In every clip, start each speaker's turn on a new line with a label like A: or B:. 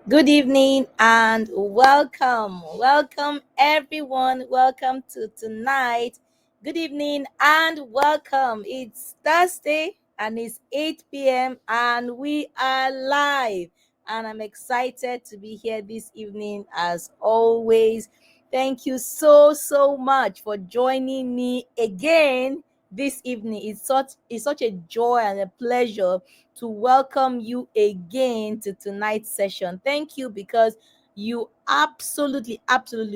A: Good evening and welcome. Welcome, everyone. Welcome to tonight. Good evening and welcome. It's Thursday and it's 8 p.m. and we are live. And I'm excited to be here this evening as always. Thank you so much for joining me again this evening. It's such a joy and a pleasure to welcome you again to tonight's session. Thank you because you absolutely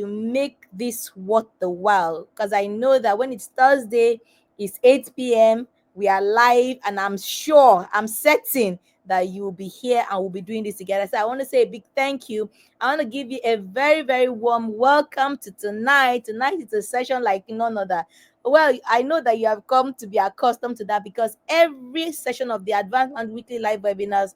A: make this worth the while. Because I know that when it's Thursday, it's 8 p.m., we are live, and I'm certain that you will be here and we'll be doing this together. So I want to say a big thank you. I want to give you a very warm welcome to tonight. Tonight is a session like none other. Well, I know that you have come to be accustomed to that because every session of the Advanced and Weekly Live webinars,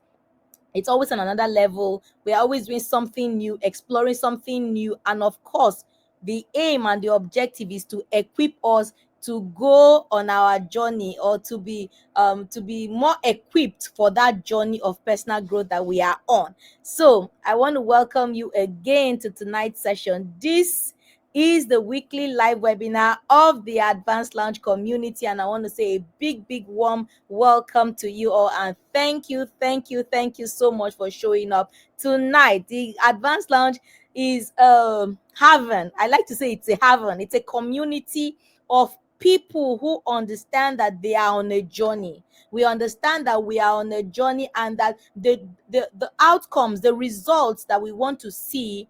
A: it's always on another level. We're always doing something new, exploring something new. And of course, the aim and the objective is to equip us to go on our journey, or to be more equipped for that journey of personal growth that we are on. So I want to welcome you again to tonight's session. This is the weekly live webinar of the Advanced Lounge community, and I want to say a big warm welcome to you all, and thank you so much for showing up tonight. The Advanced Lounge is heaven. I like to say it's a heaven. It's a community of people who understand that they are on a journey. We understand that we are on a journey, and that the outcomes, the results that we want to see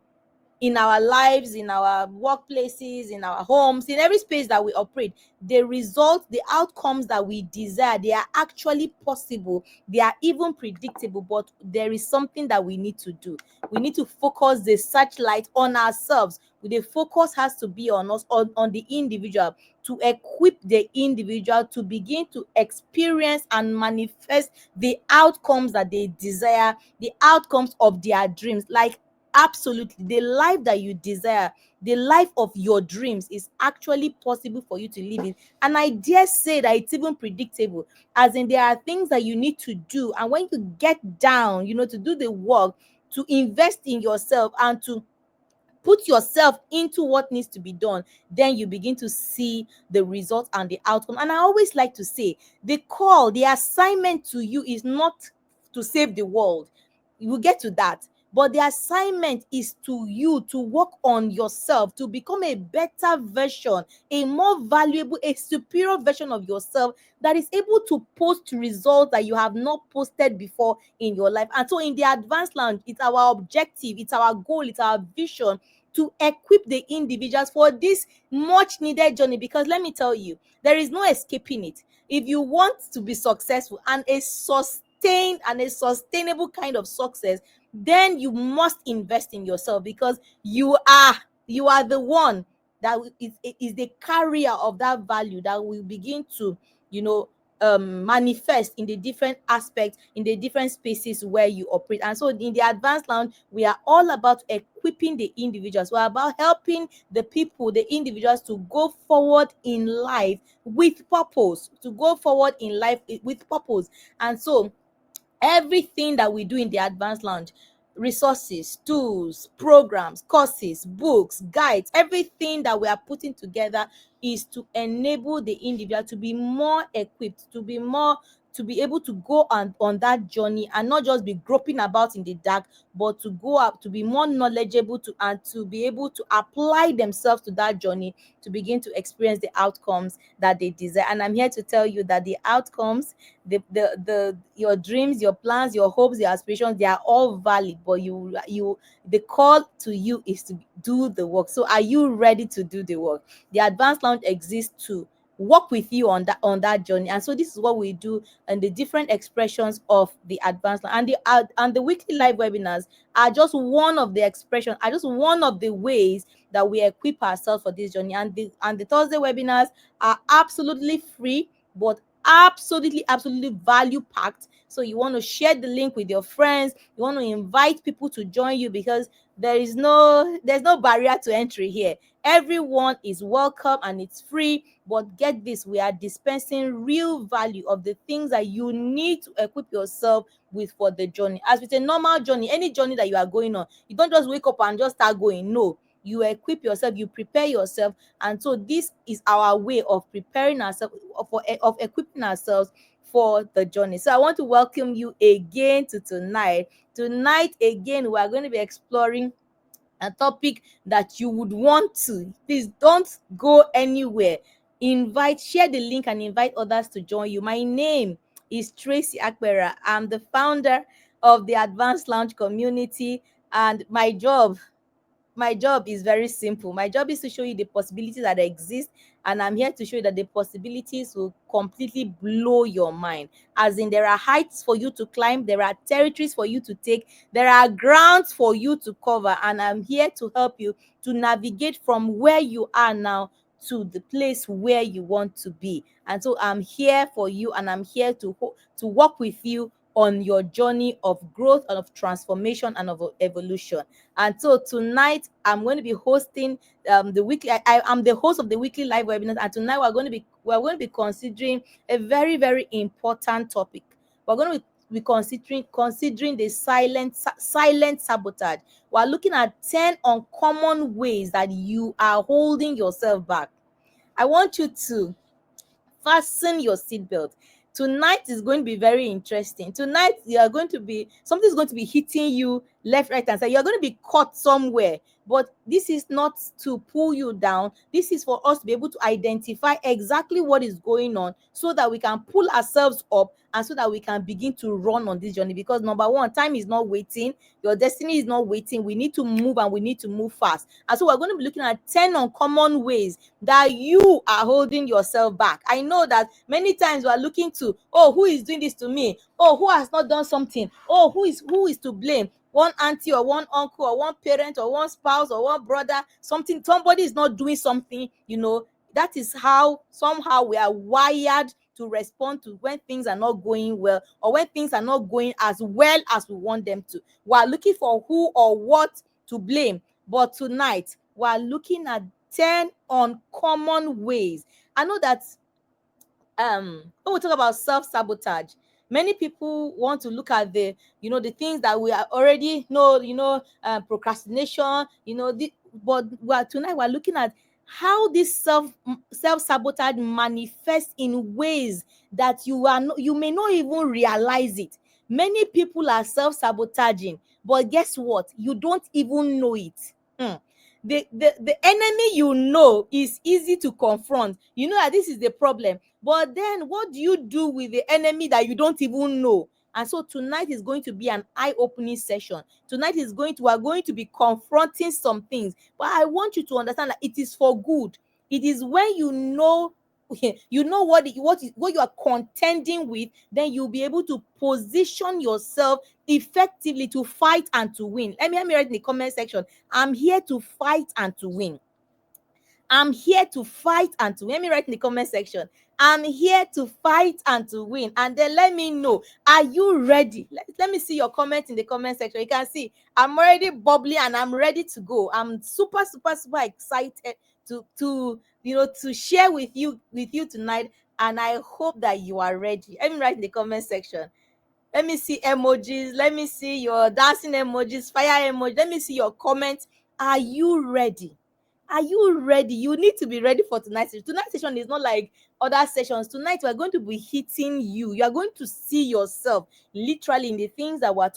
A: in our lives, in our workplaces, in our homes, in every space that we operate, the results, the outcomes that we desire, they are actually possible. They are even predictable, but there is something that we need to do. We need to focus the searchlight on ourselves. The focus has to be on us, on the individual, to equip the individual to begin to experience and manifest the outcomes that they desire, the outcomes of their dreams. Like, absolutely, the life that you desire, the life of your dreams, is actually possible for you to live in. And I dare say that it's even predictable, as in there are things that you need to do, and when you get down, to do the work, to invest in yourself and to put yourself into what needs to be done, then you begin to see the result and the outcome. And I always like to say, the assignment to you is not to save the world. You will get to that. But the assignment is to you to work on yourself, to become a better version, a more valuable, a superior version of yourself that is able to post results that you have not posted before in your life. And so in the Advanced Lounge, it's our objective, it's our goal, it's our vision to equip the individuals for this much needed journey. Because let me tell you, there is no escaping it. If you want to be successful, and a sustained and a sustainable kind of success, then you must invest in yourself, because you are the one that is the carrier of that value that will begin to manifest in the different aspects, in the different spaces where you operate. And so in the Advanced Lounge, we are all about equipping the individuals. We're about helping the people, the individuals, to go forward in life with purpose, And so everything that we do in the Advanced Lounge, resources, tools, programs, courses, books, guides, everything that we are putting together is to enable the individual to be more equipped, to be able to go on that journey, and not just be groping about in the dark, but to go up, to be more knowledgeable, and to be able to apply themselves to that journey, to begin to experience the outcomes that they desire. And I'm here to tell you that the outcomes, your dreams, your plans, your hopes, your aspirations, they are all valid, but the call to you is to do the work. So are you ready to do the work? The Advanced Lounge exists to work with you on that journey. And so this is what we do, and the different expressions of the Advanced Lounge, and the weekly live webinars are just one of the expressions, are just one of the ways that we equip ourselves for this journey. And the Thursday webinars are absolutely free, but absolutely value packed. So you want to share the link with your friends, you want to invite people to join you, because there's no barrier to entry here. Everyone is welcome and it's free. But get this, we are dispensing real value of the things that you need to equip yourself with for the journey. As with a normal journey, any journey that you are going on, you don't just wake up and just start going. No, you equip yourself, you prepare yourself. And so this is our way of preparing ourselves, of equipping ourselves for the journey. So I want to welcome you again to tonight. Tonight again, we are going to be exploring a topic that you would want to. Please don't go anywhere. Share the link and invite others to join you. My name is Tracy Akbera. I'm the founder of the Advanced Lounge community, and my job is very simple. My job is to show you the possibilities that exist, and I'm here to show you that the possibilities will completely blow your mind. As in, there are heights for you to climb, there are territories for you to take, there are grounds for you to cover, and I'm here to help you to navigate from where you are now to the place where you want to be. And so I'm here for you, and I'm here to work with you on your journey of growth and of transformation and of evolution. And so tonight I'm going to be hosting the weekly. I'm the host of the weekly live webinar, and tonight we're going to be considering a very important topic. We're going to be considering the silent sabotage. We're looking at 10 uncommon ways that you are holding yourself back. I want you to fasten your seatbelt. Tonight is going to be very interesting. Tonight, something's going to be hitting you left, right, and side. You're going to be caught somewhere. But this is not to pull you down. This is for us to be able to identify exactly what is going on, so that we can pull ourselves up and so that we can begin to run on this journey. Because number one, time is not waiting. Your destiny is not waiting. We need to move, and we need to move fast. And so we're going to be looking at 10 uncommon ways that you are holding yourself back. I know that many times we are looking to, oh, who is doing this to me? Oh, who has not done something? Oh, who is to blame? One auntie or one uncle or one parent or one spouse or one brother, somebody is not doing something. That is how somehow we are wired to respond to when things are not going well, or when things are not going as well as we want them to. We are looking for who or what to blame. But tonight we are looking at 10 uncommon ways. I know that when we talk about self-sabotage, many people want to look at the things that we are already know, procrastination, but tonight we're looking at how this self-sabotage manifests in ways that you may not even realize it. Many people are self-sabotaging, but guess what? You don't even know it. The enemy is easy to confront. You know that this is the problem. But then what do you do with the enemy that you don't even know? And so tonight is going to be an eye-opening session. Tonight we are going to be confronting some things. But I want you to understand that it is for good. It is when you know what you are contending with, then you'll be able to position yourself effectively to fight and to win. Let me write in the comment section. I'm here to fight and to win. I'm here to fight and to win. Let me write in the comment section. I'm here to fight and to win. And then let me know, are you ready? Let me see your comment in the comment section. You can see I'm already bubbly and I'm ready to go. I'm super excited to share with you tonight. And I hope that you are ready. Let me write in the comment section. Let me see emojis. Let me see your dancing emojis, fire emoji. Let me see your comments. Are you ready? Are you ready? You need to be ready for tonight's session. Tonight's session is not like other sessions. Tonight we're going to be hitting you. You are going to see yourself literally in the things that we are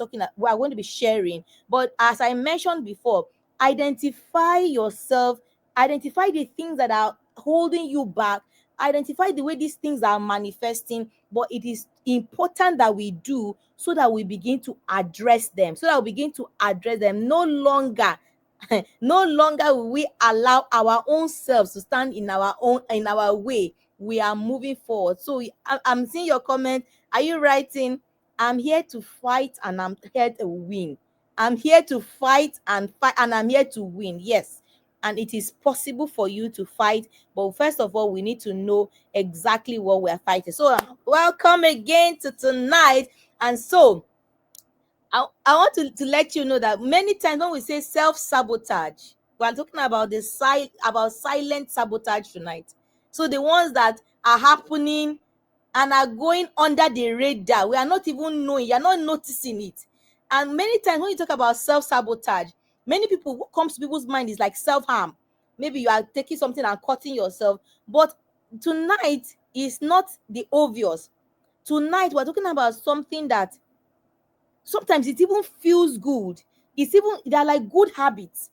A: going to be sharing. But as I mentioned before, identify yourself, identify the things that are holding you back, identify the way these things are manifesting. But it is important that we do, so that we begin to address them. No longer will we allow our own selves to stand in our way. We are moving forward. So I'm seeing your comment. Are you writing? I'm here to fight and I'm here to win. I'm here to fight and I'm here to win. Yes. and it is possible for you to fight. But first of all, we need to know exactly what we're fighting. So welcome again to tonight. And so I want to let you know that many times when we say self-sabotage, we're talking about about silent sabotage tonight. So the ones that are happening and are going under the radar, we are not even knowing, you're not noticing it. And many times when you talk about self-sabotage, many people, what comes to people's mind is like self-harm. Maybe you are taking something and cutting yourself. But tonight is not the obvious. Tonight we're talking about something that sometimes it even feels good. It's even, they're like good habits.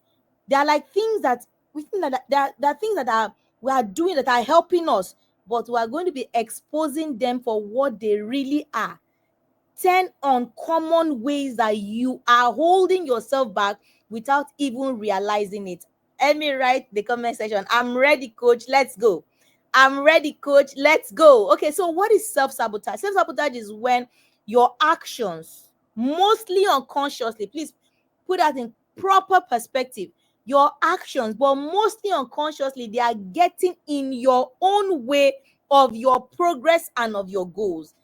A: They are like things that we think that there are things that we are doing that are helping us, but we are going to be exposing them for what they really are. 10 uncommon ways that you are holding yourself back without even realizing it. Let me write the comment section. I'm ready, coach. Let's go. I'm ready, coach. Let's go. Okay, so what is self-sabotage? Self-sabotage is when your actions, mostly unconsciously, please put that in proper perspective. Your actions, but mostly unconsciously, they are getting in your own way of your progress and of your goals.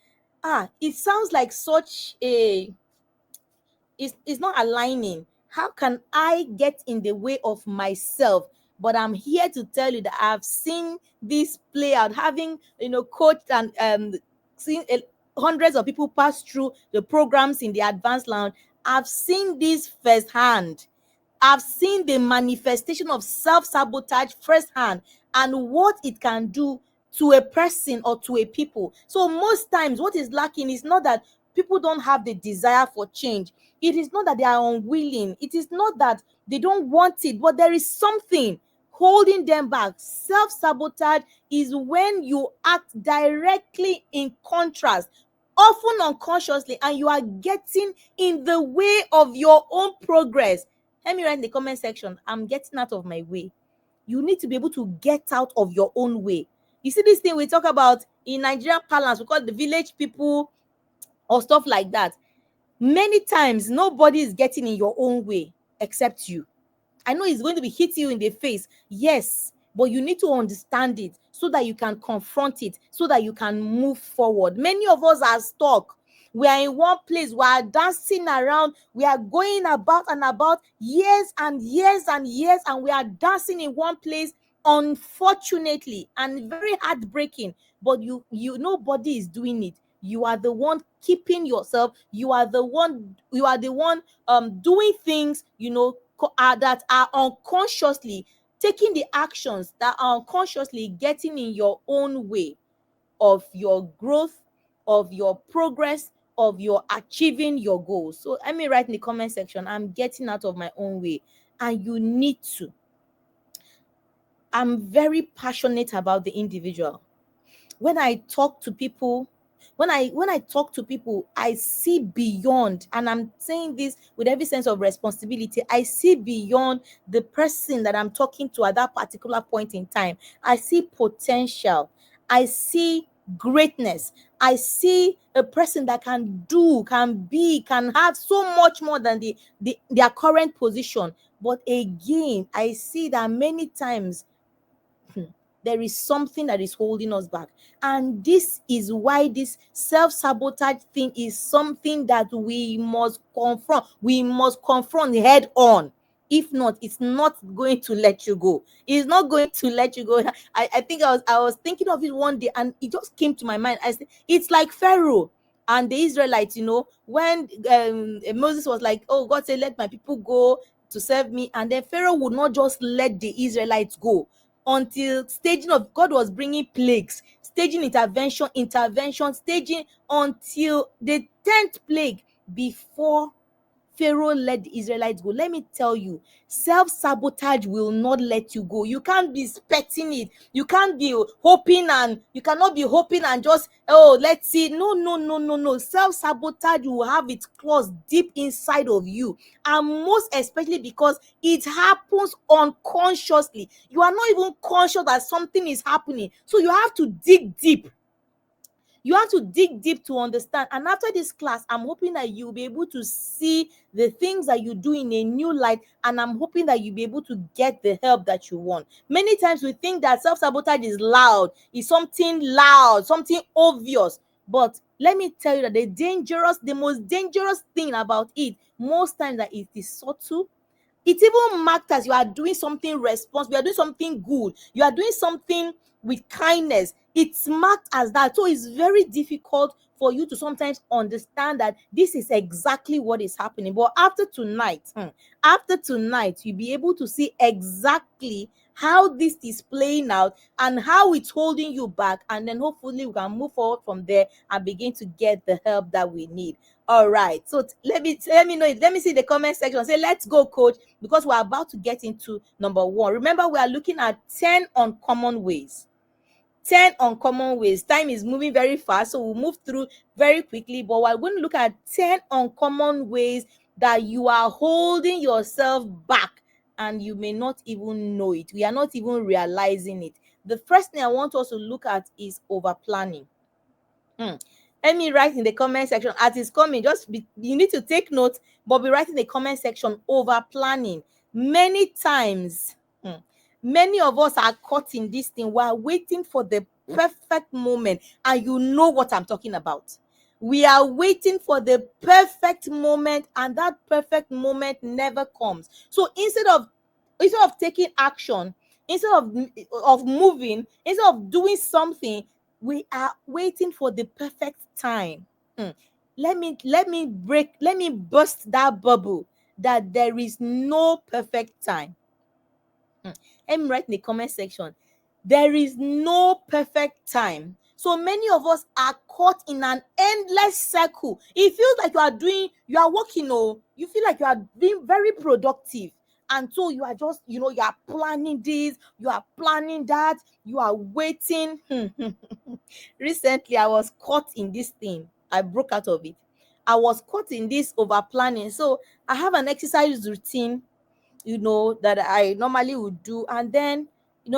A: It sounds like such a, it's not aligning. How can I get in the way of myself? But I'm here to tell you that I've seen this play out, having coached and seen hundreds of people pass through the programs in the advanced lounge. I've seen this firsthand. I've seen the manifestation of self-sabotage firsthand and what it can do to a person or to a people. So most times what is lacking is not that people don't have the desire for change. It is not that they are unwilling. It is not that they don't want it, but there is something holding them back. Self-sabotage is when you act directly in contrast, often unconsciously, and you are getting in the way of your own progress. Let me write in the comment section, I'm getting out of my way. You need to be able to get out of your own way. You see this thing we talk about in Nigerian parlance, we call it the village people or stuff like that. Many times, nobody is getting in your own way except you. I know it's going to be hitting you in the face. Yes, but you need to understand it so that you can confront it, so that you can move forward. Many of us are stuck. We are in one place. We are dancing around. We are going about and about years and years and years, and we are dancing in one place, unfortunately, and very heartbreaking. But nobody is doing it. You are the one keeping yourself. You are the one doing things, that are unconsciously taking the actions that are unconsciously getting in your own way of your growth, of your progress, of your achieving your goals. So let me write in the comment section, I'm getting out of my own way. And you need to. I'm very passionate about the individual. When I talk to people, I see beyond, and I'm saying this with every sense of responsibility. I see beyond the person that I'm talking to at that particular point in time. I see potential. I see greatness. I see a person that can do, can be, can have so much more than their current position. But again, I see that many times there is something that is holding us back. And this is why this self-sabotage thing is something that we must confront. We must confront head on. If not, it's not going to let you go. It's not going to let you go. I think I was thinking of it one day, and it just came to my mind. I said, it's like Pharaoh and the Israelites, when Moses was like, oh, God said, let my people go to serve me. And then Pharaoh would not just let the Israelites go until staging of God was bringing plagues, staging intervention, staging until the 10th plague before Pharaoh let the Israelites go. Let me tell you, self-sabotage will not let you go. You can't be expecting it. You can't be hoping, and you cannot be hoping and just, oh, let's see. No, no, no, no, no. Self-sabotage will have its claws deep inside of you. And most especially because it happens unconsciously. You are not even conscious that something is happening. So you have to dig deep. You have to dig deep to understand. And after this class, I'm hoping that you'll be able to see the things that you do in a new light, and I'm hoping that you'll be able to get the help that you want. Many times we think that self-sabotage is loud, is something loud, something obvious. But let me tell you that the most dangerous thing about it, most times, that it is subtle. It's even marked as you are doing something responsible, you are doing something good, you are doing something with kindness. It's marked as that. So it's very difficult for you to sometimes understand that this is exactly what is happening. But after tonight, you'll be able to see exactly how this is playing out and how it's holding you back. And then hopefully we can move forward from there and begin to get the help that we need. All right. So let me know. Let me see the comment section. Say, let's go, coach, because we're about to get into number 1. Remember, we are looking at 10 uncommon ways. 10 uncommon ways. Time is moving very fast, so we'll move through very quickly. But we're going to look at 10 uncommon ways that you are holding yourself back and you may not even know it. We are not even realizing it. The first thing I want us to look at is over planning. Let me write in the comment section as it's coming. You need to take note, but be writing in the comment section, over planning. Many times, many of us are caught in this thing. We're waiting for the perfect moment, and you know what I'm talking about. We are waiting for the perfect moment, and that perfect moment never comes. So instead of taking action, instead of moving, instead of doing something, we are waiting for the perfect time. Let me burst that bubble that there is no perfect time. Let me write in the comment section, there is no perfect time. So many of us are caught in an endless circle. It feels like you are working, you feel like you are being very productive. And so you are just, you are planning this, you are planning that, you are waiting. Recently, I was caught in this thing. I broke out of it. I was caught in this over planning. So I have an exercise routine, that I normally would do. And then,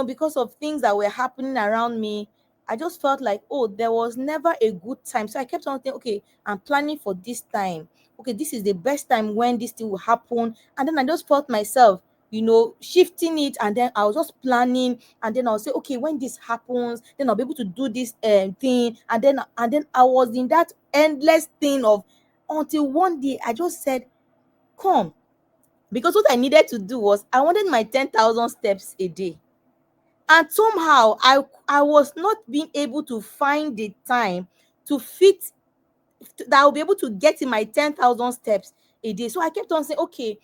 A: because of things that were happening around me, I just felt like, oh, there was never a good time. So I kept on thinking, okay, I'm planning for this time. Okay, this is the best time when this thing will happen. And then I just felt myself, shifting it. And then I was just planning. And then I'll say, okay, when this happens, then I'll be able to do this thing. And then I was in that endless thing of, until one day I just said, come, because what I needed to do was, I wanted my 10,000 steps a day. And somehow I was not being able to find the time to fit, that I'll be able to get in my 10,000 steps a day. So I kept on saying, okay,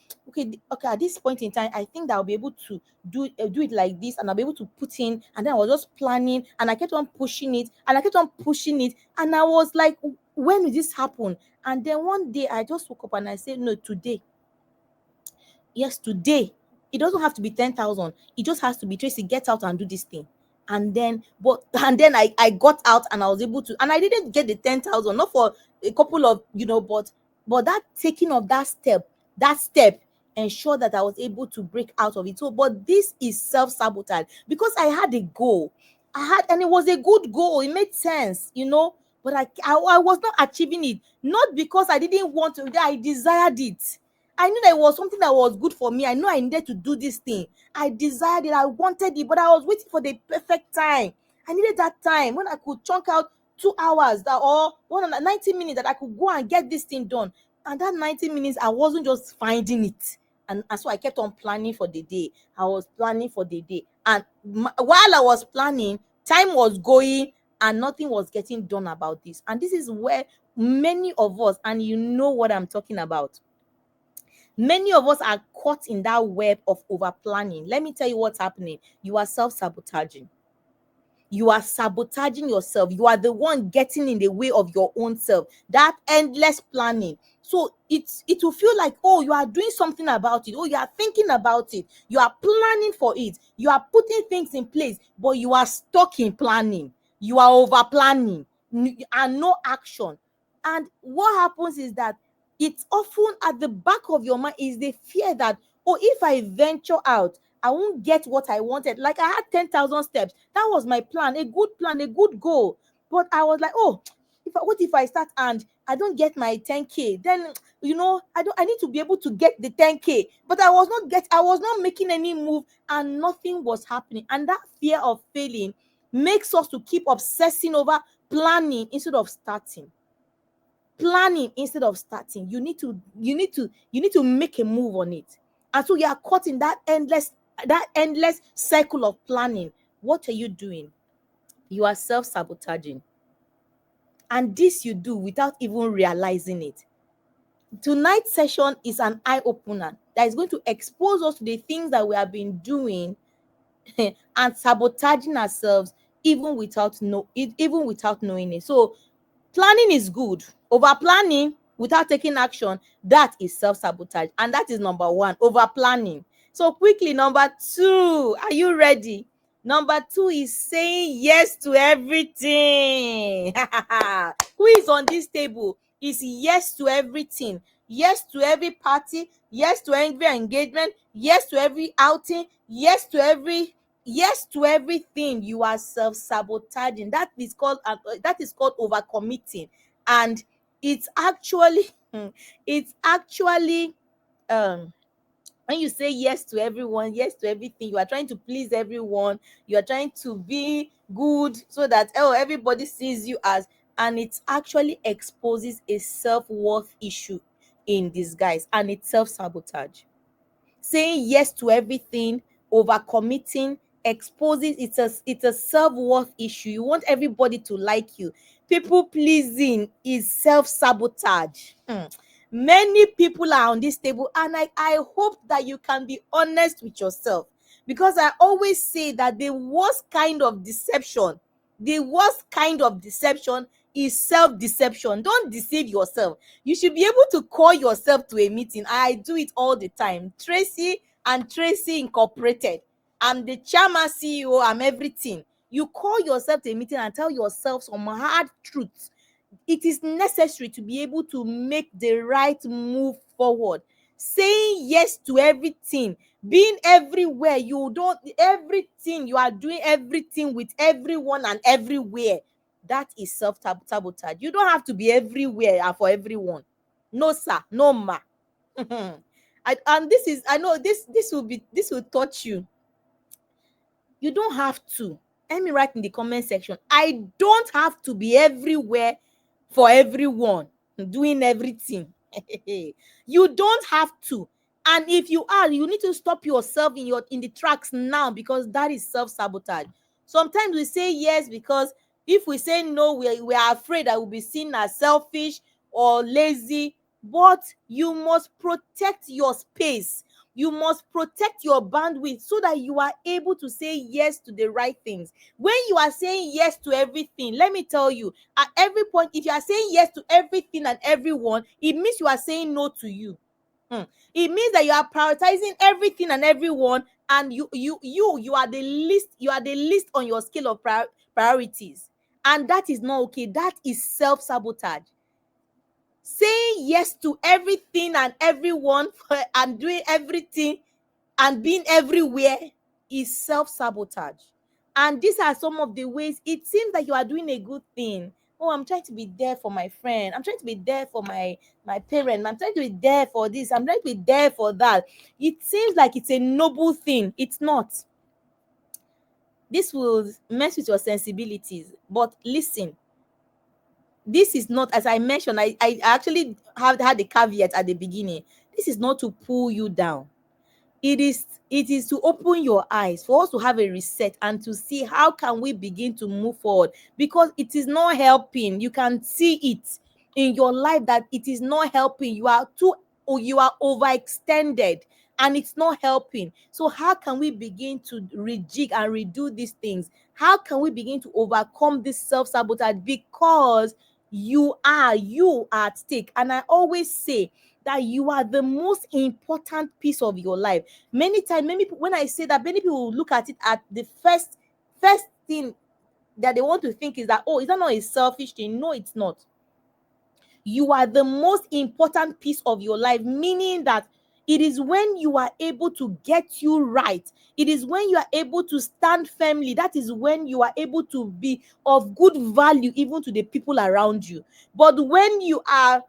A: at this point in time, I think that I'll be able to do it like this, and I'll be able to put in. And then I was just planning, and I kept on pushing it, and I kept on pushing it. And I was like, when will this happen? And then one day I just woke up and I said, no, today. Yes, today. It doesn't have to be 10,000. It just has to be, Tracy, get out and do this thing. And then I got out, and I was able to, and I didn't get the 10,000, not for a couple of, but that taking of that step ensured that I was able to break out of it. So, but this is self-sabotage, because I had a goal. And it was a good goal. It made sense, but I was not achieving it, not because I didn't want to, I desired it. I knew that it was something that was good for me. I know I needed to do this thing. I desired it. I wanted it, but I was waiting for the perfect time. I needed that time when I could chunk out 2 hours or 90 minutes that I could go and get this thing done. And that 90 minutes, I wasn't just finding it. And so I kept on planning for the day. I was planning for the day. And while I was planning, time was going and nothing was getting done about this. And this is where many of us, and you know what I'm talking about, many of us are caught in that web of over planning. Let me tell you what's happening. You are self-sabotaging. You are sabotaging yourself. You are the one getting in the way of your own self. That endless planning. So it will feel like, oh, you are doing something about it. Oh, you are thinking about it. You are planning for it. You are putting things in place, but you are stuck in planning. You are over planning and no action. And what happens is that it's often at the back of your mind is the fear that, oh, if I venture out, I won't get what I wanted. Like I had 10,000 steps. That was my plan, a good goal. But I was like, oh, what if I start and I don't get my 10K? Then I need to be able to get the 10K. But I was not making any move, and nothing was happening. And that fear of failing makes us to keep obsessing over planning instead of starting. Planning instead of starting. You need to make a move on it. And so you are caught in that endless cycle of planning. What are you doing? You are self-sabotaging. And this you do without even realizing it. Tonight's session is an eye opener that is going to expose us to the things that we have been doing and sabotaging ourselves even without knowing it. So planning is good. Over planning without taking action, that is self-sabotage. And that is number one, over planning. So quickly, number two, are you ready? Number two is saying yes to everything. Who is on this table is yes to everything. Yes to every party, yes to every engagement, yes to every outing, yes to everything. You are self-sabotaging. That is called overcommitting. And it's actually it's actually when you say yes to everyone, yes to everything, you are trying to please everyone. You are trying to be good so that everybody sees you as, and it actually exposes a self-worth issue in disguise, and it's self-sabotage. Saying yes to everything, overcommitting, exposes, it's a self-worth issue. You want everybody to like you. People pleasing is self-sabotage. Many people are on this table, and I hope that you can be honest with yourself, because I always say that the worst kind of deception is self-deception. Don't deceive yourself. You should be able to call yourself to a meeting. I do it all the time. Tracy and Tracy Incorporated. I'm the chairman, CEO, I'm everything. You call yourself to a meeting and tell yourself some hard truths. It is necessary to be able to make the right move forward. Saying yes to everything, being everywhere, you are doing everything with everyone and everywhere. That is self-sabotage. You don't have to be everywhere and for everyone. No, sir, no, ma. I know this will touch you. You don't have to. Let me write in the comment section. I don't have to be everywhere for everyone, doing everything. You don't have to. And if you are, you need to stop yourself in the tracks now, because that is self-sabotage. Sometimes we say yes because if we say no, we are afraid that we'll be seen as selfish or lazy. But you must protect your space. You must protect your bandwidth so that you are able to say yes to the right things. When you are saying yes to everything, let me tell you, at every point, if you are saying yes to everything and everyone, it means you are saying no to you. It means that you are prioritizing everything and everyone, and you are the least on your scale of priorities. And that is not okay. That is self-sabotage. Saying yes to everything and everyone and doing everything and being everywhere is self-sabotage. And these are some of the ways it seems that you are doing a good thing. Oh, I'm trying to be there for my friend. I'm trying to be there for my parent. I'm trying to be there for this. I'm trying to be there for that. It seems like it's a noble thing. It's not. This will mess with your sensibilities. But listen, this is not, as I mentioned, I actually have had a caveat at the beginning. This is not to pull you down. It is to open your eyes, for us to have a reset and to see how can we begin to move forward, because it is not helping. You can see it in your life that it is not helping. You are overextended and it's not helping. So how can we begin to rejig and redo these things? How can we begin to overcome this self-sabotage? Because you are at stake. And I always say that you are the most important piece of your life. Many times, many people, when I say that, many people will look at it at the first thing that they want to think is that, oh, is that not a selfish thing? No, it's not. You are the most important piece of your life, meaning that It is when you are able to get you right. It is when you are able to stand firmly. That is when you are able to be of good value even to the people around you. But when you are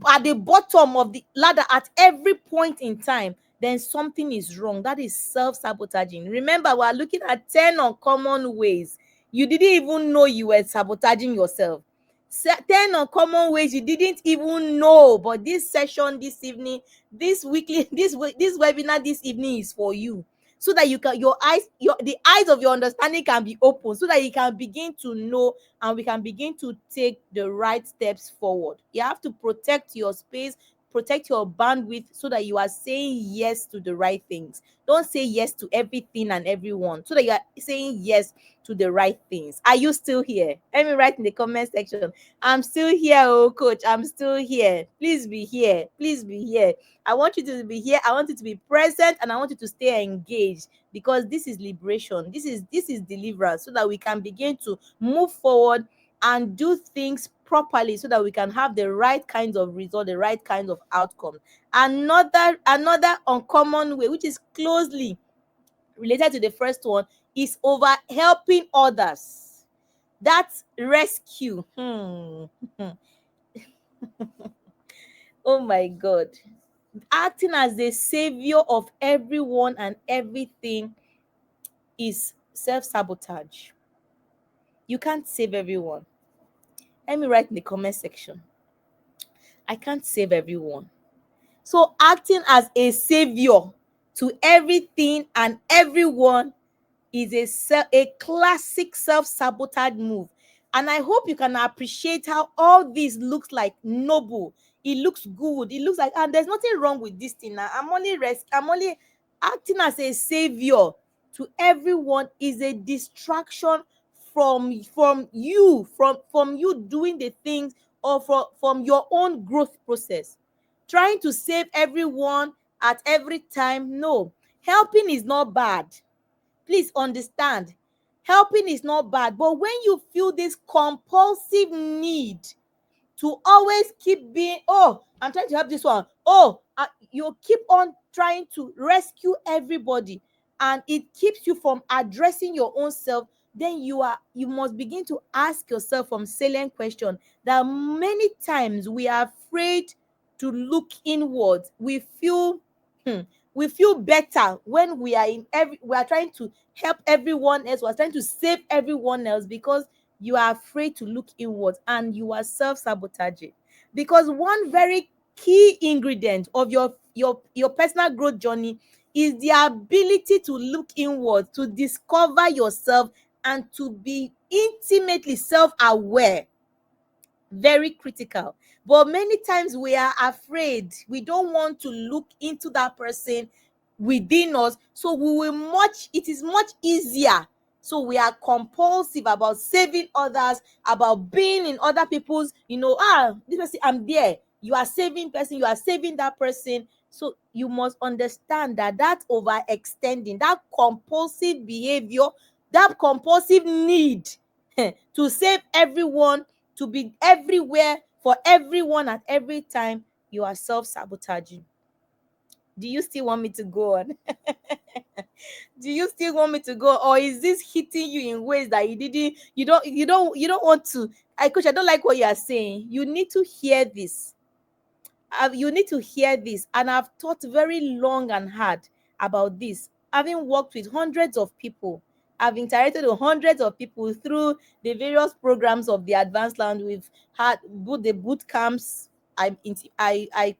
A: at the bottom of the ladder at every point in time, then something is wrong. That is self-sabotaging. Remember, we are looking at 10 uncommon ways you didn't even know you were sabotaging yourself. 10 uncommon ways you didn't even know, but this session this evening, this weekly, this webinar this evening is for you, so that you can, the eyes of your understanding can be open, so that you can begin to know, and we can begin to take the right steps forward. You have to protect your space, protect your bandwidth, so that you are saying yes to the right things. Don't say yes to everything and everyone, so that you are saying yes to the right things. Are you still here? Let me write in the comment section. I'm still here, oh coach. I'm still here. Please be here. Please be here. I want you to be here. I want you to be present, and I want you to stay engaged, because this is liberation. This is deliverance, so that we can begin to move forward and do things properly, so that we can have the right kinds of result, the right kinds of outcome. Another uncommon way, which is closely related to the first one, is over helping others. That's rescue. Oh my God. Acting as the savior of everyone and everything is self-sabotage. You can't save everyone. Let me write in the comment section. I can't save everyone. So acting as a savior to everything and everyone is a classic self-sabotage move. And I hope you can appreciate how all this looks like noble. It looks good. It looks like, and there's nothing wrong with this thing. I'm only acting as a savior to everyone is a distraction from you doing the things, or from your own growth process. Trying to save everyone at every time. No, helping is not bad. Please understand, helping is not bad, but when you feel this compulsive need to always keep being, oh, I'm trying to help this one, oh, you keep on trying to rescue everybody, and it keeps you from addressing your own self, then you must begin to ask yourself some salient question, that many times we are afraid to look inwards. We feel better when we are trying to help everyone else, we're trying to save everyone else, because you are afraid to look inwards, and you are self-sabotaging. Because one very key ingredient of your personal growth journey is the ability to look inward, to discover yourself, and to be intimately self-aware. Very critical. But many times we are afraid. We don't want to look into that person within us. So it is much easier. So we are compulsive about saving others, about being in other people's, this person, I'm there. You are saving person, you are saving that person. So you must understand that overextending, that compulsive behavior, that compulsive need to save everyone, to be everywhere for everyone at every time, you are self-sabotaging. Do you still want me to go on? Do you still want me to go, or is this hitting you in ways that you don't want to? Coach, I don't like what you are saying. You need to hear this. You need to hear this. And I've thought very long and hard about this, having worked with hundreds of people. I've interacted with hundreds of people through the various programs of the Advanced Lounge. We've had the boot camps. I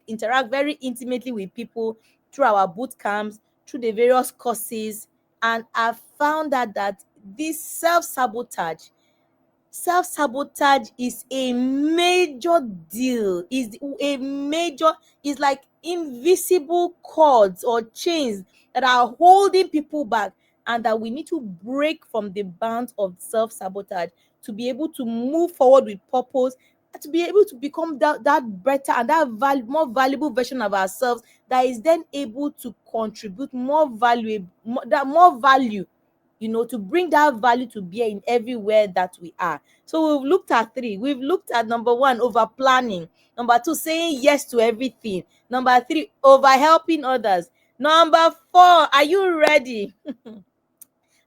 A: interact very intimately with people through our boot camps, through the various courses, and I've found that this self-sabotage is a major deal, is like invisible cords or chains that are holding people back, and that we need to break from the bands of self-sabotage to be able to move forward with purpose, to be able to become that better and that more valuable version of ourselves, that is then able to contribute more value to bring that value to bear in everywhere that we are. So we've looked at 3. We've looked at number 1, over planning. Number 2, saying yes to everything. Number 3, over helping others. Number 4, are you ready?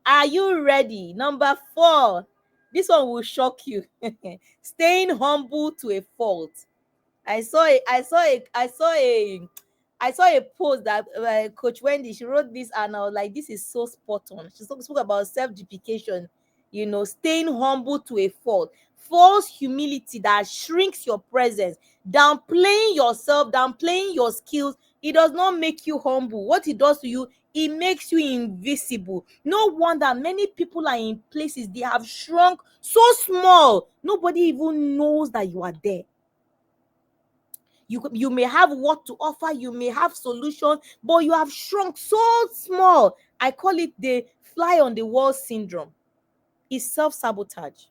A: Are you ready? Number 4, this one will shock you. Staying humble to a fault. I saw a post that Coach Wendy, she wrote this, and I was like, this is so spot on. She spoke about self-deprecation, staying humble to a fault. False humility that shrinks your presence, downplaying yourself, downplaying your skills. It does not make you humble. What it does to you, it makes you invisible. No wonder many people are in places they have shrunk so small. Nobody even knows that you are there. You may have what to offer, you may have solutions, but you have shrunk so small. I call it the fly on the wall syndrome. It's self-sabotage.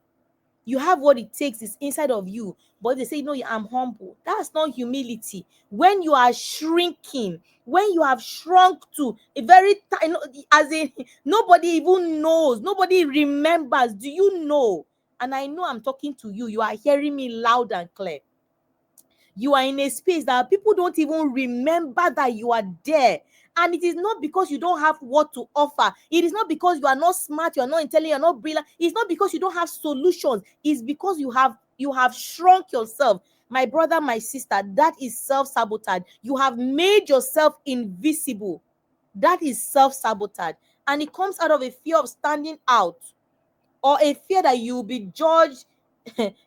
A: You have what it takes, it's inside of you, but they say, no, I'm humble. That's not humility. When you are shrinking, when you have shrunk to a very tiny, as in nobody even knows, nobody remembers. Do you know? And I know I'm talking to you. You are hearing me loud and clear. You are in a space that people don't even remember that you are there. And it is not because you don't have what to offer. It is not because you are not smart, you are not intelligent, you are not brilliant. It's not because you don't have solutions. It's because you have shrunk yourself. My brother, my sister, that is self-sabotage. You have made yourself invisible. That is self-sabotage. And it comes out of a fear of standing out, or a fear that you'll be judged.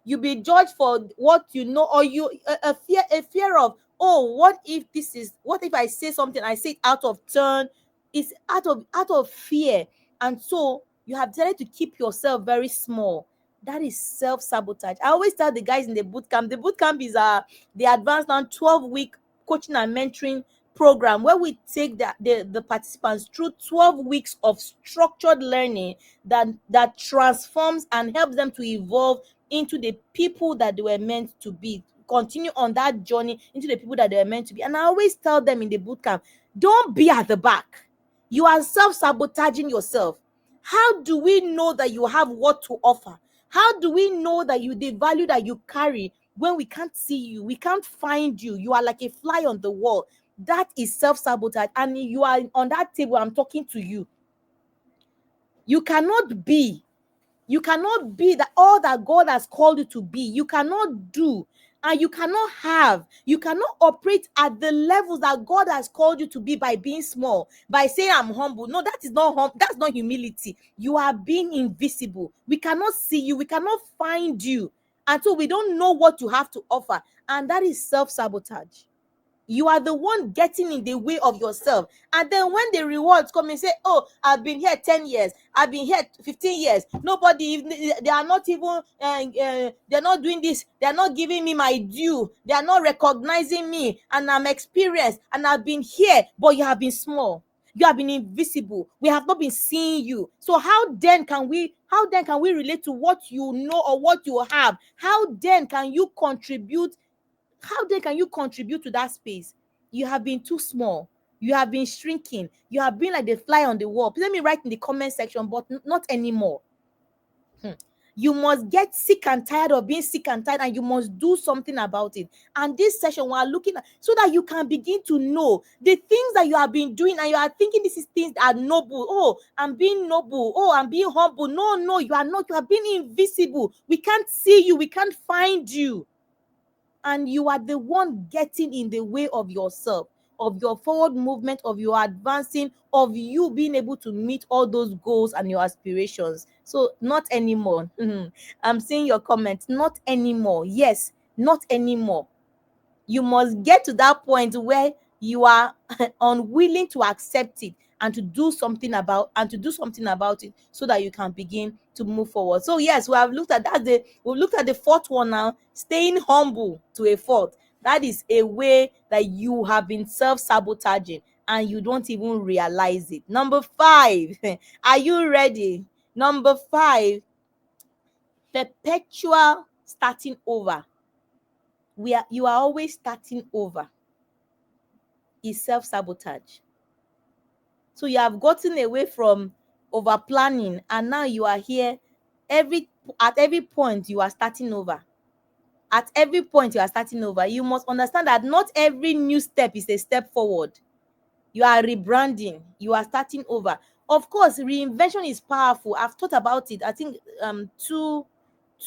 A: You'll be judged for what you know, or a fear of, oh, what if I say something, I say it out of turn. It's out of fear. And so you have decided to keep yourself very small. That is self-sabotage. I always tell the guys in the boot camp is the advanced now 12-week coaching and mentoring program, where we take the participants through 12 weeks of structured learning that transforms and helps them to evolve into the people that they were meant to be, continue on that journey into the people that they were meant to be. And I always tell them in the bootcamp, don't be at the back. You are self-sabotaging yourself. How do we know that you have what to offer? How do we know that the value that you carry, when we can't see you, we can't find you? You are like a fly on the wall. That is self-sabotage. And you are on that table, I'm talking to you. You cannot be that all that God has called you to be. You cannot do, and you cannot have. You cannot operate at the levels that God has called you to be by being small, by saying I'm humble. No, that's not humility. You are being invisible. We cannot see you. We cannot find you until we don't know what you have to offer, and that is self-sabotage. You are the one getting in the way of yourself. And then when the rewards come and say, oh, I've been here 10 years, I've been here 15 years, they are not even they're not doing this, they're not giving me my due, they are not recognizing me, and I'm experienced, and I've been here, but you have been small, you have been invisible, we have not been seeing you. So how then can we relate to what you know or what you have? How then can you contribute to that space? You have been too small. You have been shrinking. You have been like the fly on the wall. Please let me write in the comment section, but not anymore. You must get sick and tired of being sick and tired, and you must do something about it. And this session, we are looking at so that you can begin to know the things that you have been doing, and you are thinking this is things that are noble. Oh, I'm being noble. Oh, I'm being humble. No, you are not. You are being invisible. We can't see you. We can't find you. And you are the one getting in the way of yourself, of your forward movement, of your advancing, of you being able to meet all those goals and your aspirations. So not anymore. I'm seeing your comments. Not anymore. Yes, not anymore. You must get to that point where you are unwilling to accept it and to do something about it, so that you can begin to move forward. So yes, we've looked at the fourth one now, staying humble to a fault. That is a way that you have been self-sabotaging and you don't even realize it. Number 5, are you ready? Number 5, perpetual starting over. You are always starting over. Is self-sabotage. So you have gotten away from over planning, and now you are here. At every point you are starting over. At every point you are starting over. You must understand that not every new step is a step forward. You are rebranding, you are starting over. Of course, reinvention is powerful. I've thought about it. I think two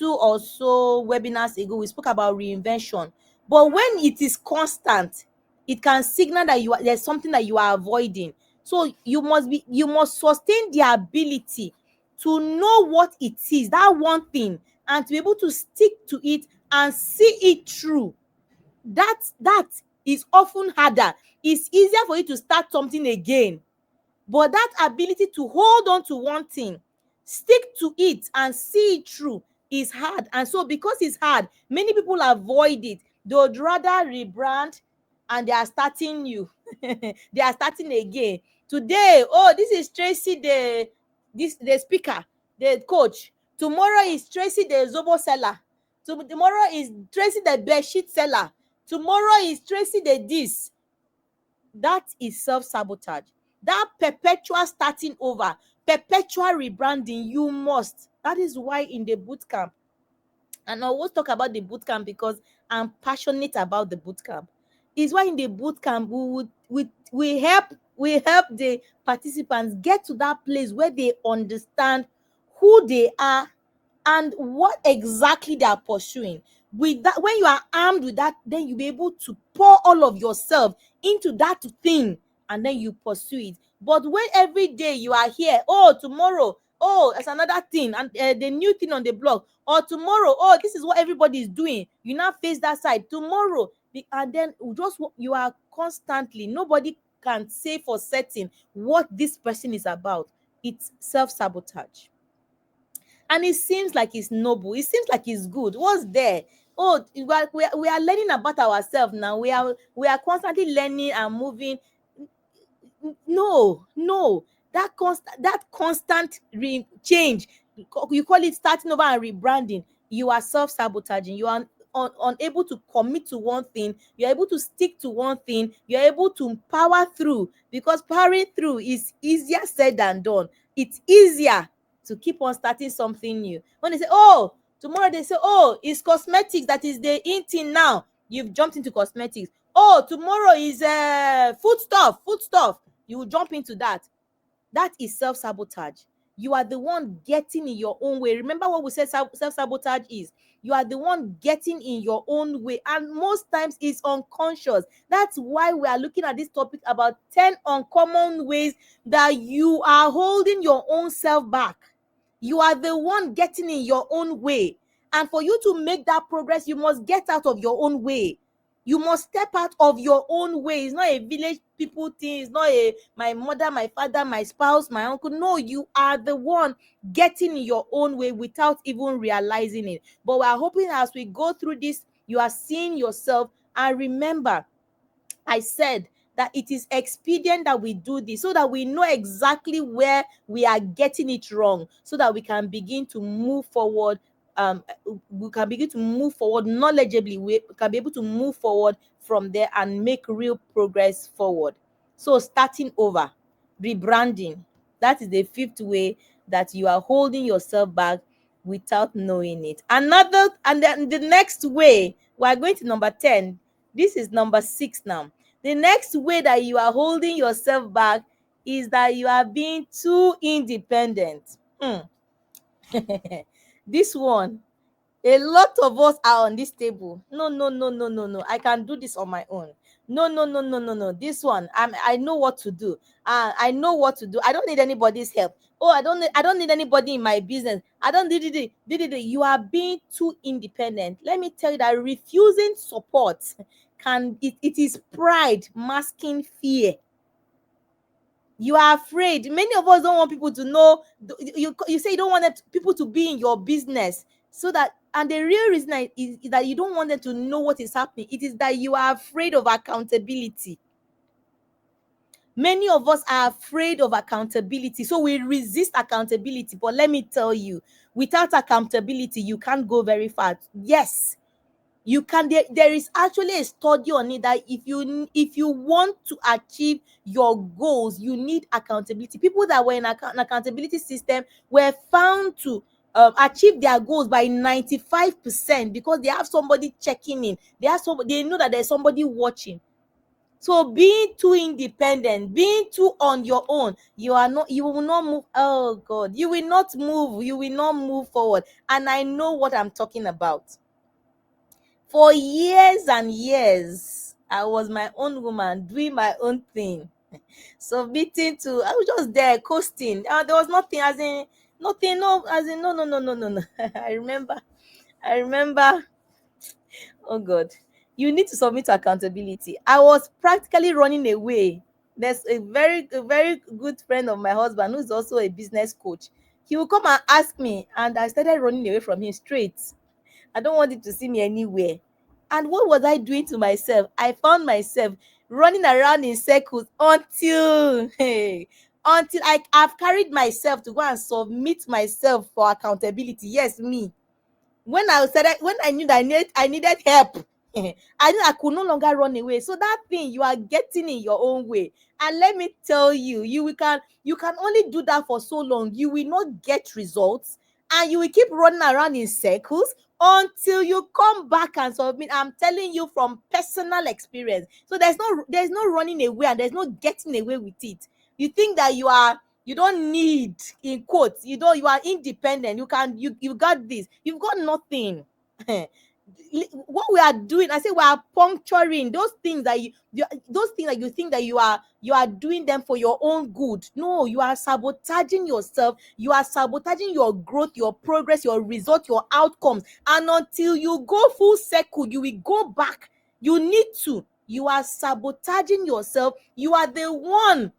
A: or so webinars ago we spoke about reinvention. But when it is constant, it can signal that there's something that you are avoiding. So you must sustain the ability to know what it is, that one thing, and to be able to stick to it and see it through. That is often harder. It's easier for you to start something again, but that ability to hold on to one thing, stick to it and see it through is hard. And so because it's hard, many people avoid it. They would rather rebrand, and they are starting new. They are starting again. Today, oh, this is Tracy, the speaker, the coach. Tomorrow is Tracy, the zobo seller. Tomorrow is Tracy, the bedsheet seller. Tomorrow is Tracy, the this. That is self-sabotage. That perpetual starting over, perpetual rebranding, you must. That is why in the boot camp, and I always talk about the boot camp because I'm passionate about the boot camp. Is why in the boot camp we help the participants get to that place where they understand who they are and what exactly they are pursuing. With that, when you are armed with that, then you'll be able to pour all of yourself into that thing, and then you pursue it. But when every day you are here, oh, tomorrow, oh, it's another thing, and the new thing on the block, or tomorrow, oh, this is what everybody is doing, you now face that side tomorrow, and then just you are constantly, nobody can say for certain what this person is about. It's self-sabotage. And it seems like it's noble, it seems like it's good. What's there? Oh, we are learning about ourselves now. We are constantly learning and moving. No, that constant change, you call it starting over and rebranding. You are self-sabotaging. You are unable to commit to one thing. You're able to stick to one thing. You're able to power through, because powering through is easier said than done. It's easier to keep on starting something new. When they say, oh, tomorrow, they say, oh, it's cosmetics that is the in thing now, you've jumped into cosmetics. Oh, tomorrow is food stuff, you will jump into that. That is self-sabotage. You are the one getting in your own way. Remember what we said self-sabotage is? You are the one getting in your own way, and most times it's unconscious. That's why we are looking at this topic about 10 uncommon ways that you are holding your own self back. You are the one getting in your own way, and for you to make that progress, you must get out of your own way. You must step out of your own way. It's not a village people thing. It's not a my mother, my father, my spouse, my uncle. No, you are the one getting in your own way without even realizing it. But we are hoping as we go through this, you are seeing yourself. And remember, I said that it is expedient that we do this so that we know exactly where we are getting it wrong, so that we can begin to move forward. We can begin to move forward knowledgeably. We can be able to move forward from there and make real progress forward. So starting over, rebranding, that is the fifth way that you are holding yourself back without knowing it. Another, and then the next way, we are going to number 10. This is number 6 now. The next way that you are holding yourself back is that you are being too independent. This one, a lot of us are on this table. No. I can do this on my own. No. This one, I know what to do. I know what to do. I don't need anybody's help. Oh, I don't need anybody in my business. I don't need it. You are being too independent. Let me tell you that refusing support it is pride masking fear. You are afraid. Many of us don't want people to know. You say you don't want people to be in your business, so that, and the real reason is that you don't want them to know what is happening. It is that you are afraid of accountability. Many of us are afraid of accountability, so we resist accountability. But let me tell you, without accountability, you can't go very far. Yes, You can there is actually a study on it that if you want to achieve your goals, you need accountability. People that were in an accountability system were found to achieve their goals by 95% because they have somebody checking in. They know that there's somebody watching. So being too independent, being too on your own, you will not move. Oh God, you will not move. You will not move forward. And I know what I'm talking about. For years and years, I was my own woman, doing my own thing, submitting to. I was just there coasting. There was nothing, as in nothing. No, as in no, no, no, no, no, no. I remember. I remember. Oh God, you need to submit to accountability. I was practically running away. There's a very good friend of my husband who's also a business coach. He will come and ask me, and I started running away from him straight. I don't want him to see me anywhere. And what was I doing to myself? I found myself running around in circles until I've carried myself to go and submit myself for accountability. Yes, me. When I knew that I needed help, I knew I could no longer run away. So that thing you are getting in your own way. And let me tell you, you can only do that for so long. You will not get results, and you will keep running around in circles until you come back and submit. I'm telling you from personal experience. So there's no running away, and there's no getting away with it. You think that you don't need, in quotes, you are independent, you got this, you've got nothing. What we are doing, I say, we are puncturing those things that those things that you think that you are doing them for your own good. No, you are sabotaging yourself. You are sabotaging your growth, your progress, your result, your outcomes. And until you go full circle, you will go back. You are sabotaging yourself. You are the one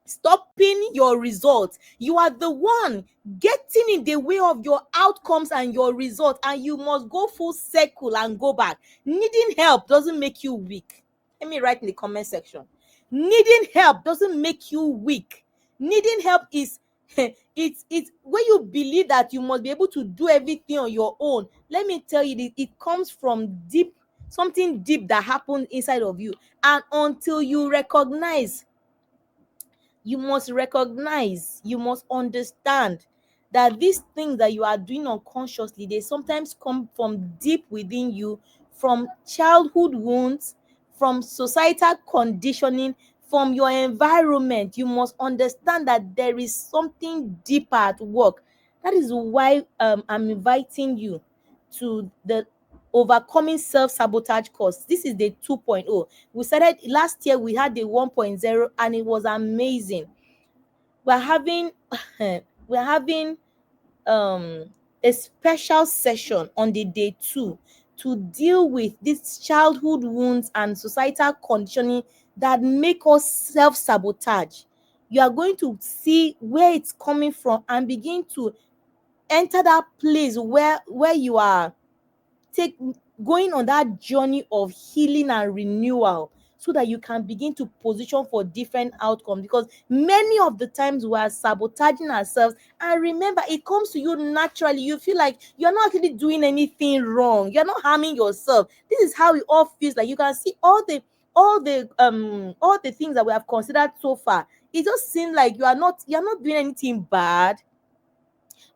A: stopping your results. You are the one getting in the way of your outcomes and your results, and you must go full circle and go back. Needing help doesn't make you weak. Let me write in the comment section. Needing help doesn't make you weak. Needing help is it's when you believe that you must be able to do everything on your own. Let me tell you, it comes from deep, something deep that happened inside of you. And until you recognize, you must understand that these things that you are doing unconsciously, they sometimes come from deep within you, from childhood wounds, from societal conditioning, from your environment. You must understand that there is something deeper at work. That is why I'm inviting you to the Overcoming Self-Sabotage Course. This is the 2.0. We started last year, we had the 1.0, and it was amazing. We're having we're having a special session on the day 2 to deal with these childhood wounds and societal conditioning that make us self-sabotage. You are going to see where it's coming from and begin to enter that place where you are going on that journey of healing and renewal, so that you can begin to position for different outcomes. Because many of the times we are sabotaging ourselves, and remember, it comes to you naturally. You feel like you're not actually doing anything wrong, you're not harming yourself. This is how it all feels like. You can see all the things that we have considered so far. It just seems like you're not doing anything bad,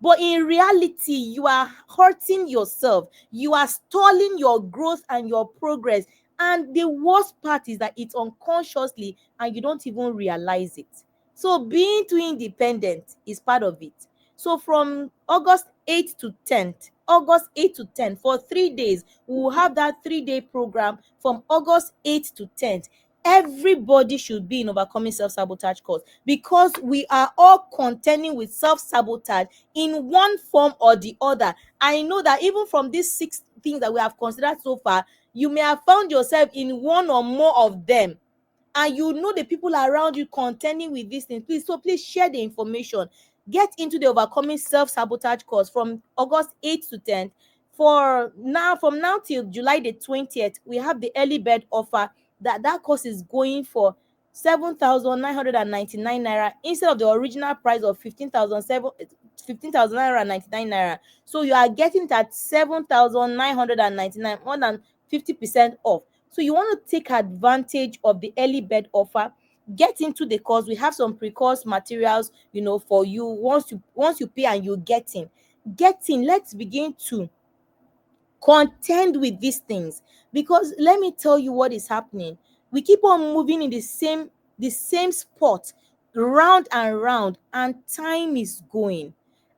A: but in reality, you are hurting yourself. You are stalling your growth and your progress. And the worst part is that it's unconsciously and you don't even realize it. So being too independent is part of it. So from August 8th to 10th, August 8th to 10th, for 3 days, we will have that 3-day program from August 8th to 10th. Everybody should be in Overcoming Self-Sabotage Course, because we are all contending with self-sabotage in one form or the other. I know that even from these 6 things that we have considered so far, you may have found yourself in one or more of them, and you know the people around you contending with these things. Please share the information. Get into the Overcoming Self-Sabotage Course from August 8th to 10th. From now till July the 20th, we have the early bird offer. That course is going for 7,999 naira instead of the original price of 15,700 15,999 naira. So you are getting it at 7,999, more than 50% off. So you want to take advantage of the early bird offer. Get into the course. We have some pre-course materials, for you. Once you pay and you get in, let's begin to contend with these things. Because let me tell you what is happening. We keep on moving in the same spot, round and round, and time is going.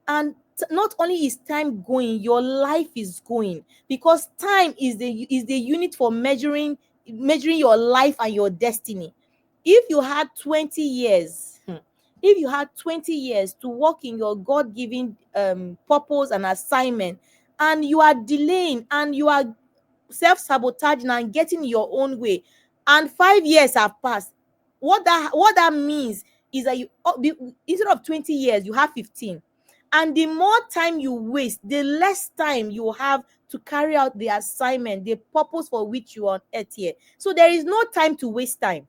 A: And not only is time going, your life is going, because time is the unit for measuring your life and your destiny. If you had 20 years, if you had 20 years to work in your God-given purpose and assignment, and you are delaying and you are self-sabotaging and getting your own way, and 5 years have passed, what that means is that instead of 20 years, you have 15. And the more time you waste, the less time you have to carry out the assignment, the purpose for which you are on earth here. So there is no time to waste time.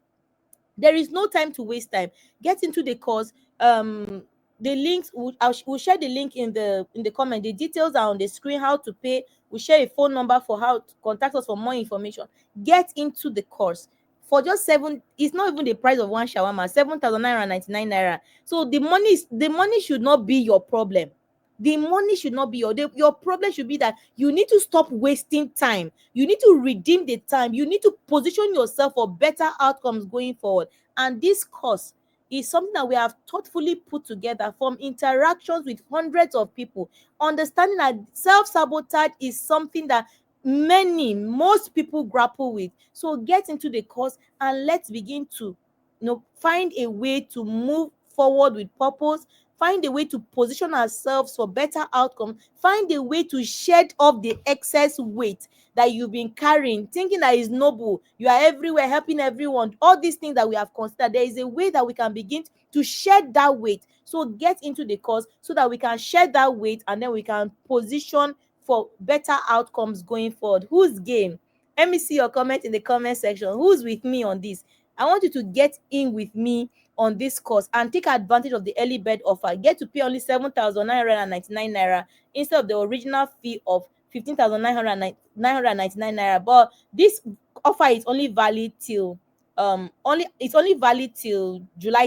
A: There is no time to waste time. Get into the course. The links, we'll share the link in the comment. The details are on the screen. How to pay, we'll share a phone number for how to contact us for more information. Get into the course for just seven. It's not even the price of one shawarma, 7,999 naira. So the money should not be your problem. The money should not be your problem. Should be that you need to stop wasting time. You need to redeem the time. You need to position yourself for better outcomes going forward. And this course is something that we have thoughtfully put together from interactions with hundreds of people, understanding that self-sabotage is something that most people grapple with. So get into the course and let's begin to find a way to move forward with purpose, find a way to position ourselves for better outcome, find a way to shed off the excess weight that you've been carrying, thinking that is noble. You are everywhere, helping everyone. All these things that we have considered, there is a way that we can begin to shed that weight. So get into the course so that we can shed that weight, and then we can position for better outcomes going forward. Who's game? Let me see your comment in the comment section. Who's with me on this? I want you to get in with me on this course and take advantage of the early bird offer. Get to pay only 7,999 naira instead of the original fee of 15,999 naira. But this offer is only valid till July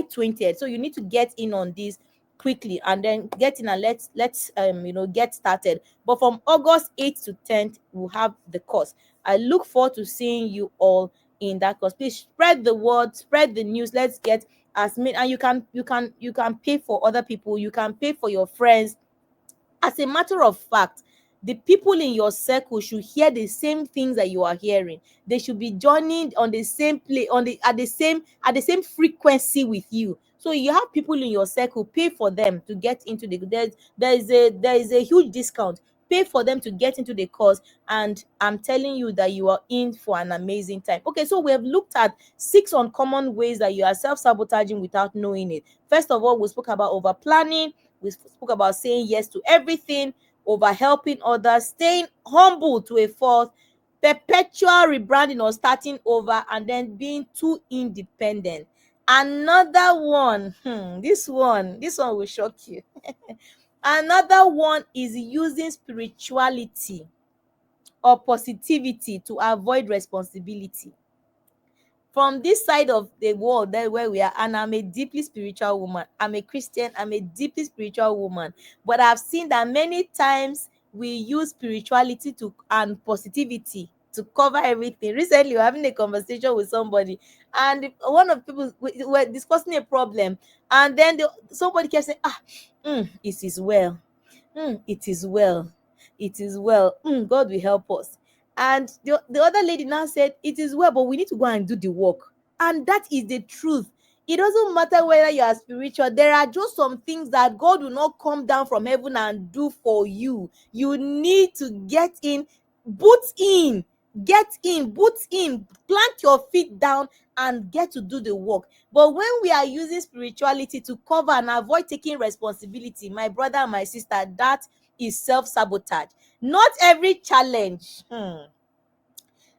A: 20th. So you need to get in on this quickly, and then get in and let's get started. But from August 8th to 10th, we'll have the course. I look forward to seeing you all in that course. Please spread the word, spread the news. Let's get as many, and you can pay for other people, you can pay for your friends. As a matter of fact, the people in your circle should hear the same things that you are hearing. They should be joining on the same play, at the same frequency with you. So you have people in your circle, pay for them to get into the there is a huge discount. Pay for them to get into the course, and I'm telling you that you are in for an amazing time. Okay, so we have looked at 6 uncommon ways that you are self-sabotaging without knowing it. First of all, we spoke about over planning. We spoke about saying yes to everything, over helping others, staying humble to a fault, perpetual rebranding or starting over, and then being too independent. Another one, this one will shock you. Another one is using spirituality or positivity to avoid responsibility. From this side of the world, that where we are, and I'm a deeply spiritual woman, I'm a Christian, I'm a deeply spiritual woman, but I've seen that many times we use spirituality and positivity to cover everything. Recently, we're having a conversation with somebody, and one of the people, we were discussing a problem, and then somebody kept saying, it is well. It is well. It is well. God will help us. And the other lady now said, it is well, but we need to go and do the work. And that is the truth. It doesn't matter whether you are spiritual. There are just some things that God will not come down from heaven and do for you. You need to get in, boot in, plant your feet down and get to do the work. But when we are using spirituality to cover and avoid taking responsibility, my brother and my sister, that is self-sabotage. Not every challenge,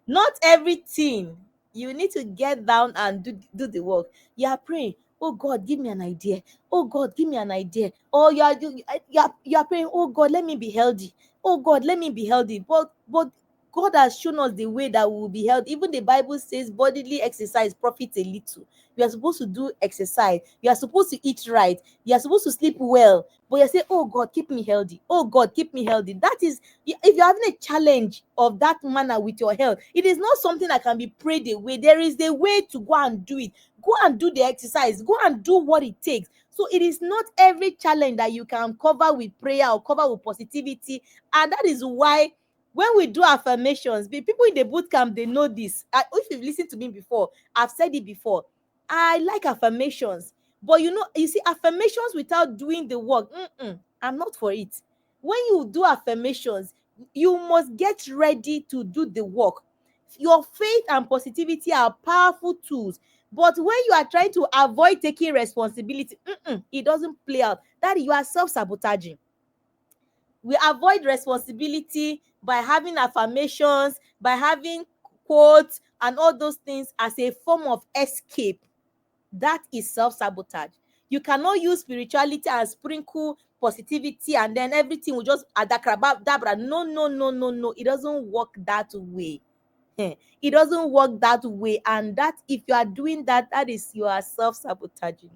A: not everything, you need to get down and do the work. You are praying, oh God, give me an idea. Oh God, give me an idea. Or you are praying, oh God, let me be healthy. Oh God, let me be healthy. But God has shown us the way that we will be healthy. Even the Bible says bodily exercise profits a little. You are supposed to do exercise. You are supposed to eat right. You are supposed to sleep well. But you say, oh God, keep me healthy. Oh God, keep me healthy. That is, if you're having a challenge of that manner with your health, it is not something that can be prayed away. There is a way to go and do it. Go and do the exercise. Go and do what it takes. So it is not every challenge that you can cover with prayer or cover with positivity. And that is why when we do affirmations, the people in the boot camp, they know this. If you've listened to me before, I've said it before. I like affirmations. But you see, affirmations without doing the work, I'm not for it. When you do affirmations, you must get ready to do the work. Your faith and positivity are powerful tools. But when you are trying to avoid taking responsibility, it doesn't play out. That you are self-sabotaging. We avoid responsibility by having affirmations, by having quotes and all those things as a form of escape. That is self-sabotage. You cannot use spirituality and sprinkle positivity and then everything will just adakra. No, no, no, no, no. It doesn't work that way. It doesn't work that way. And that, if you are doing that, that is, you are self-sabotaging.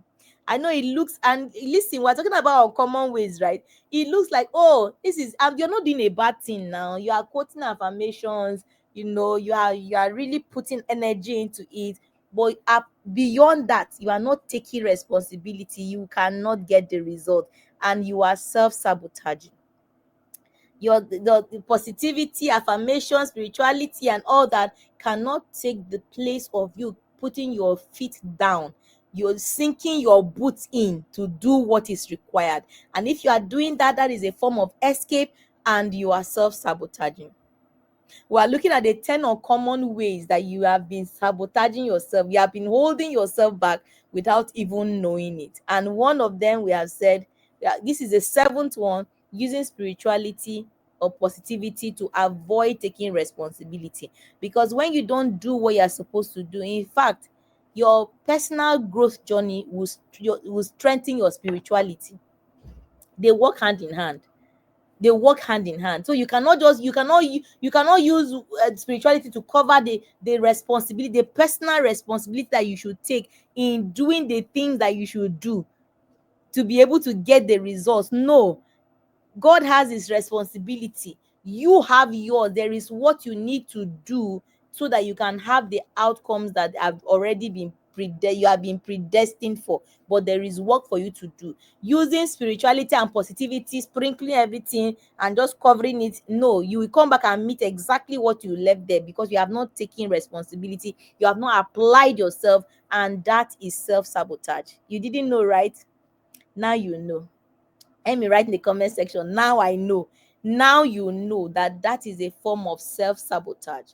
A: I know it looks, and listen, we're talking about uncommon ways, right? It looks like, oh, this is, you're not doing a bad thing now. You are quoting affirmations, you are really putting energy into it. But beyond that, you are not taking responsibility. You cannot get the result, and you are self-sabotaging. The positivity, affirmation, spirituality, and all that cannot take the place of you putting your feet down. You're sinking your boots in to do what is required. And if you are doing that, that is a form of escape, and you are self-sabotaging. We are looking at the 10 uncommon ways that you have been sabotaging yourself. You have been holding yourself back without even knowing it. And one of them, we have said, this is the seventh one, using spirituality or positivity to avoid taking responsibility. Because when you don't do what you're supposed to do, in fact, your personal growth journey will strengthen your spirituality. They work hand in hand. So you cannot use spirituality to cover the responsibility, the personal responsibility that you should take in doing the things that you should do to be able to get the results. No, God has his responsibility. You have yours. There is what you need to do so that you can have the outcomes that have already been you have been predestined for. But there is work for you to do. Using spirituality and positivity, sprinkling everything and just covering it. No, you will come back and meet exactly what you left there because you have not taken responsibility. You have not applied yourself, and that is self-sabotage. You didn't know, right? Now you know. Let me write in the comment section. Now I know. Now you know that that is a form of self-sabotage.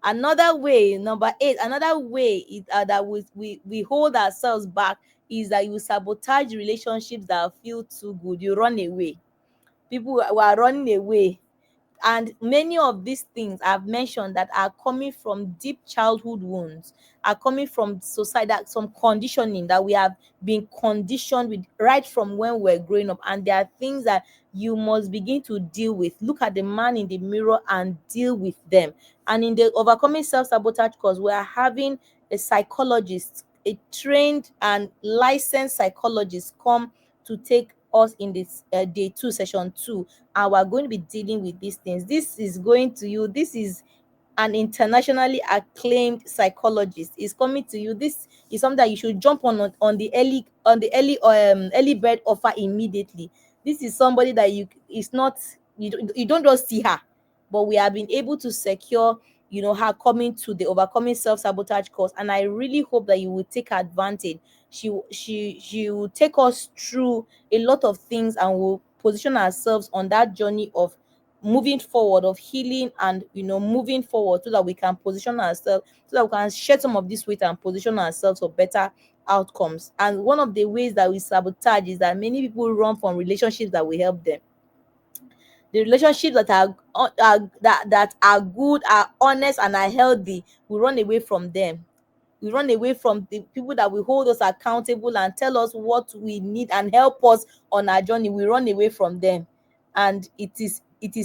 A: Another way, number 8, another way that we hold ourselves back is that you sabotage relationships that feel too good. You run away. People who are running away, and many of these things I've mentioned that are coming from deep childhood wounds, are coming from society, that some conditioning that we have been conditioned with right from when we're growing up. And there are things that you must begin to deal with. Look at the man in the mirror and deal with them. And in the Overcoming Self-Sabotage course, we are having a psychologist, a trained and licensed psychologist, come to take us in this day 2, session 2, and we're going to be dealing with these things. This is going to you. This is an internationally acclaimed psychologist is coming to you. This is something that you should jump on the early bird offer immediately. This is somebody that you don't just see her, but we have been able to secure her coming to the Overcoming Self-Sabotage course, and I really hope that you will take advantage. She will take us through a lot of things and will position ourselves on that journey of moving forward, of healing, and moving forward, so that we can position ourselves, so that we can shed some of this weight and position ourselves for better outcomes. And one of the ways that we sabotage is that many people run from relationships that will help them. The relationships that are good, are honest, and are healthy, we run away from them. We run away from the people that will hold us accountable and tell us what we need and help us on our journey. We run away from them, and it is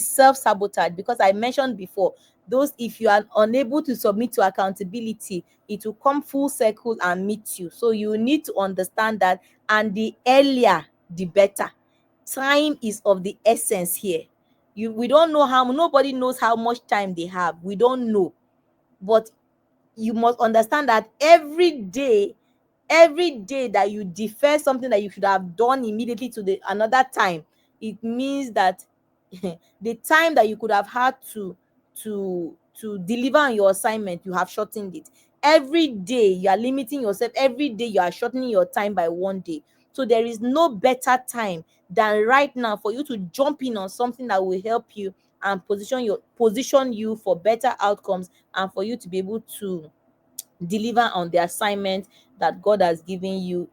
A: self-sabotage, because I mentioned before, those, if you are unable to submit to accountability, it will come full circle and meet you. So you need to understand that, and the earlier the better. Time is of the essence here. We don't know how, nobody knows how much time they have. We don't know. But you must understand that every day that you defer something that you should have done immediately to the another time, it means that the time that you could have had to deliver on your assignment, you have shortened it. Every day you are limiting yourself, every day you are shortening your time by 1 day. So there is no better time than right now for you to jump in on something that will help you and position you for better outcomes, and for you to be able to deliver on the assignment that God has given you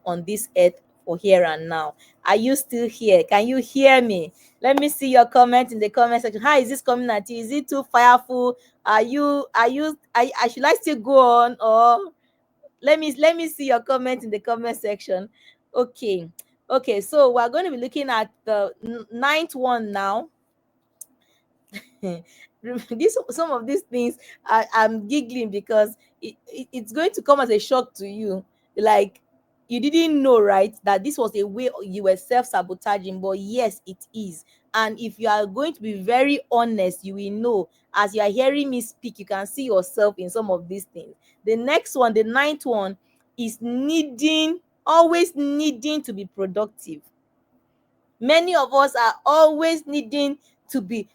A: on this earth for here and now. Are you still here? Can you hear me? Let me see your comment in the comment section. How is this coming at you? Is it too fireful? Should I still go on, or let me see your comment in the comment section? Okay. Okay, so we're going to be looking at the ninth one now. Some of these things, I'm giggling because it's going to come as a shock to you. Like, you didn't know, right, that this was a way you were self-sabotaging, but yes, it is. And if you are going to be very honest, you will know. As you are hearing me speak, you can see yourself in some of these things. The next one, the ninth one, is always needing to be productive. Many of us are always needing to be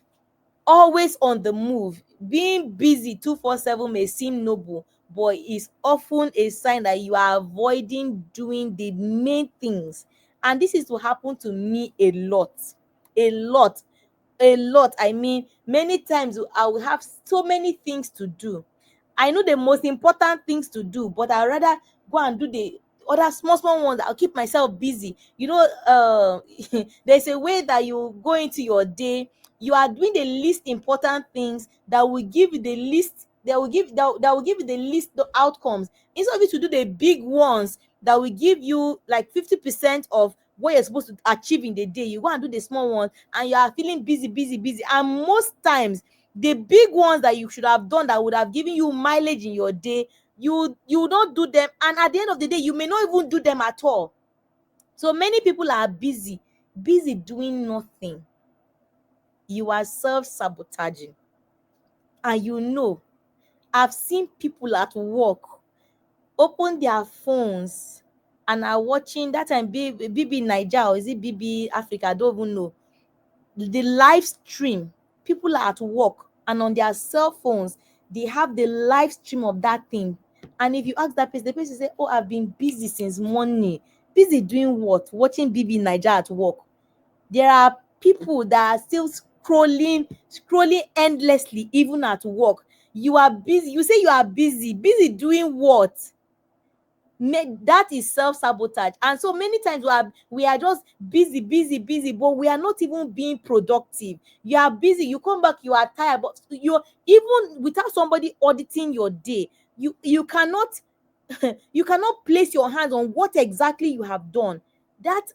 A: always on the move. Being busy 247 may seem noble, but is often a sign that you are avoiding doing the main things. And this is to happen to me a lot. A lot. A lot. I mean, many times I will have so many things to do. I know the most important things to do, but I'd rather go and do the other small, small ones. I'll keep myself busy. There's a way that you go into your day. You are doing the least important things that will give you the least, that will give you the least the outcomes, instead of you to do the big ones that will give you like 50% of what you're supposed to achieve in the day. You go and do the small ones, and you are feeling busy, busy, busy. And most times, the big ones that you should have done, that would have given you mileage in your day, you don't do them, and at the end of the day, you may not even do them at all. So many people are busy doing nothing. You are self-sabotaging. And I've seen people at work open their phones and are watching that time, BB Nigeria, or is it BB Africa? I don't even know. The live stream. People are at work and on their cell phones, they have the live stream of that thing. And if you ask that person, the person say, "Oh, I've been busy since morning." Busy doing what? Watching BB Nigeria at work. There are people that are still scrolling endlessly, even at work. You are busy. You say you are busy doing what? That is self-sabotage. And so many times we are just busy, but we are not even being productive. You are busy, you come back, you are tired, but you're even without somebody auditing your day, you cannot you cannot place your hands on what exactly you have done. That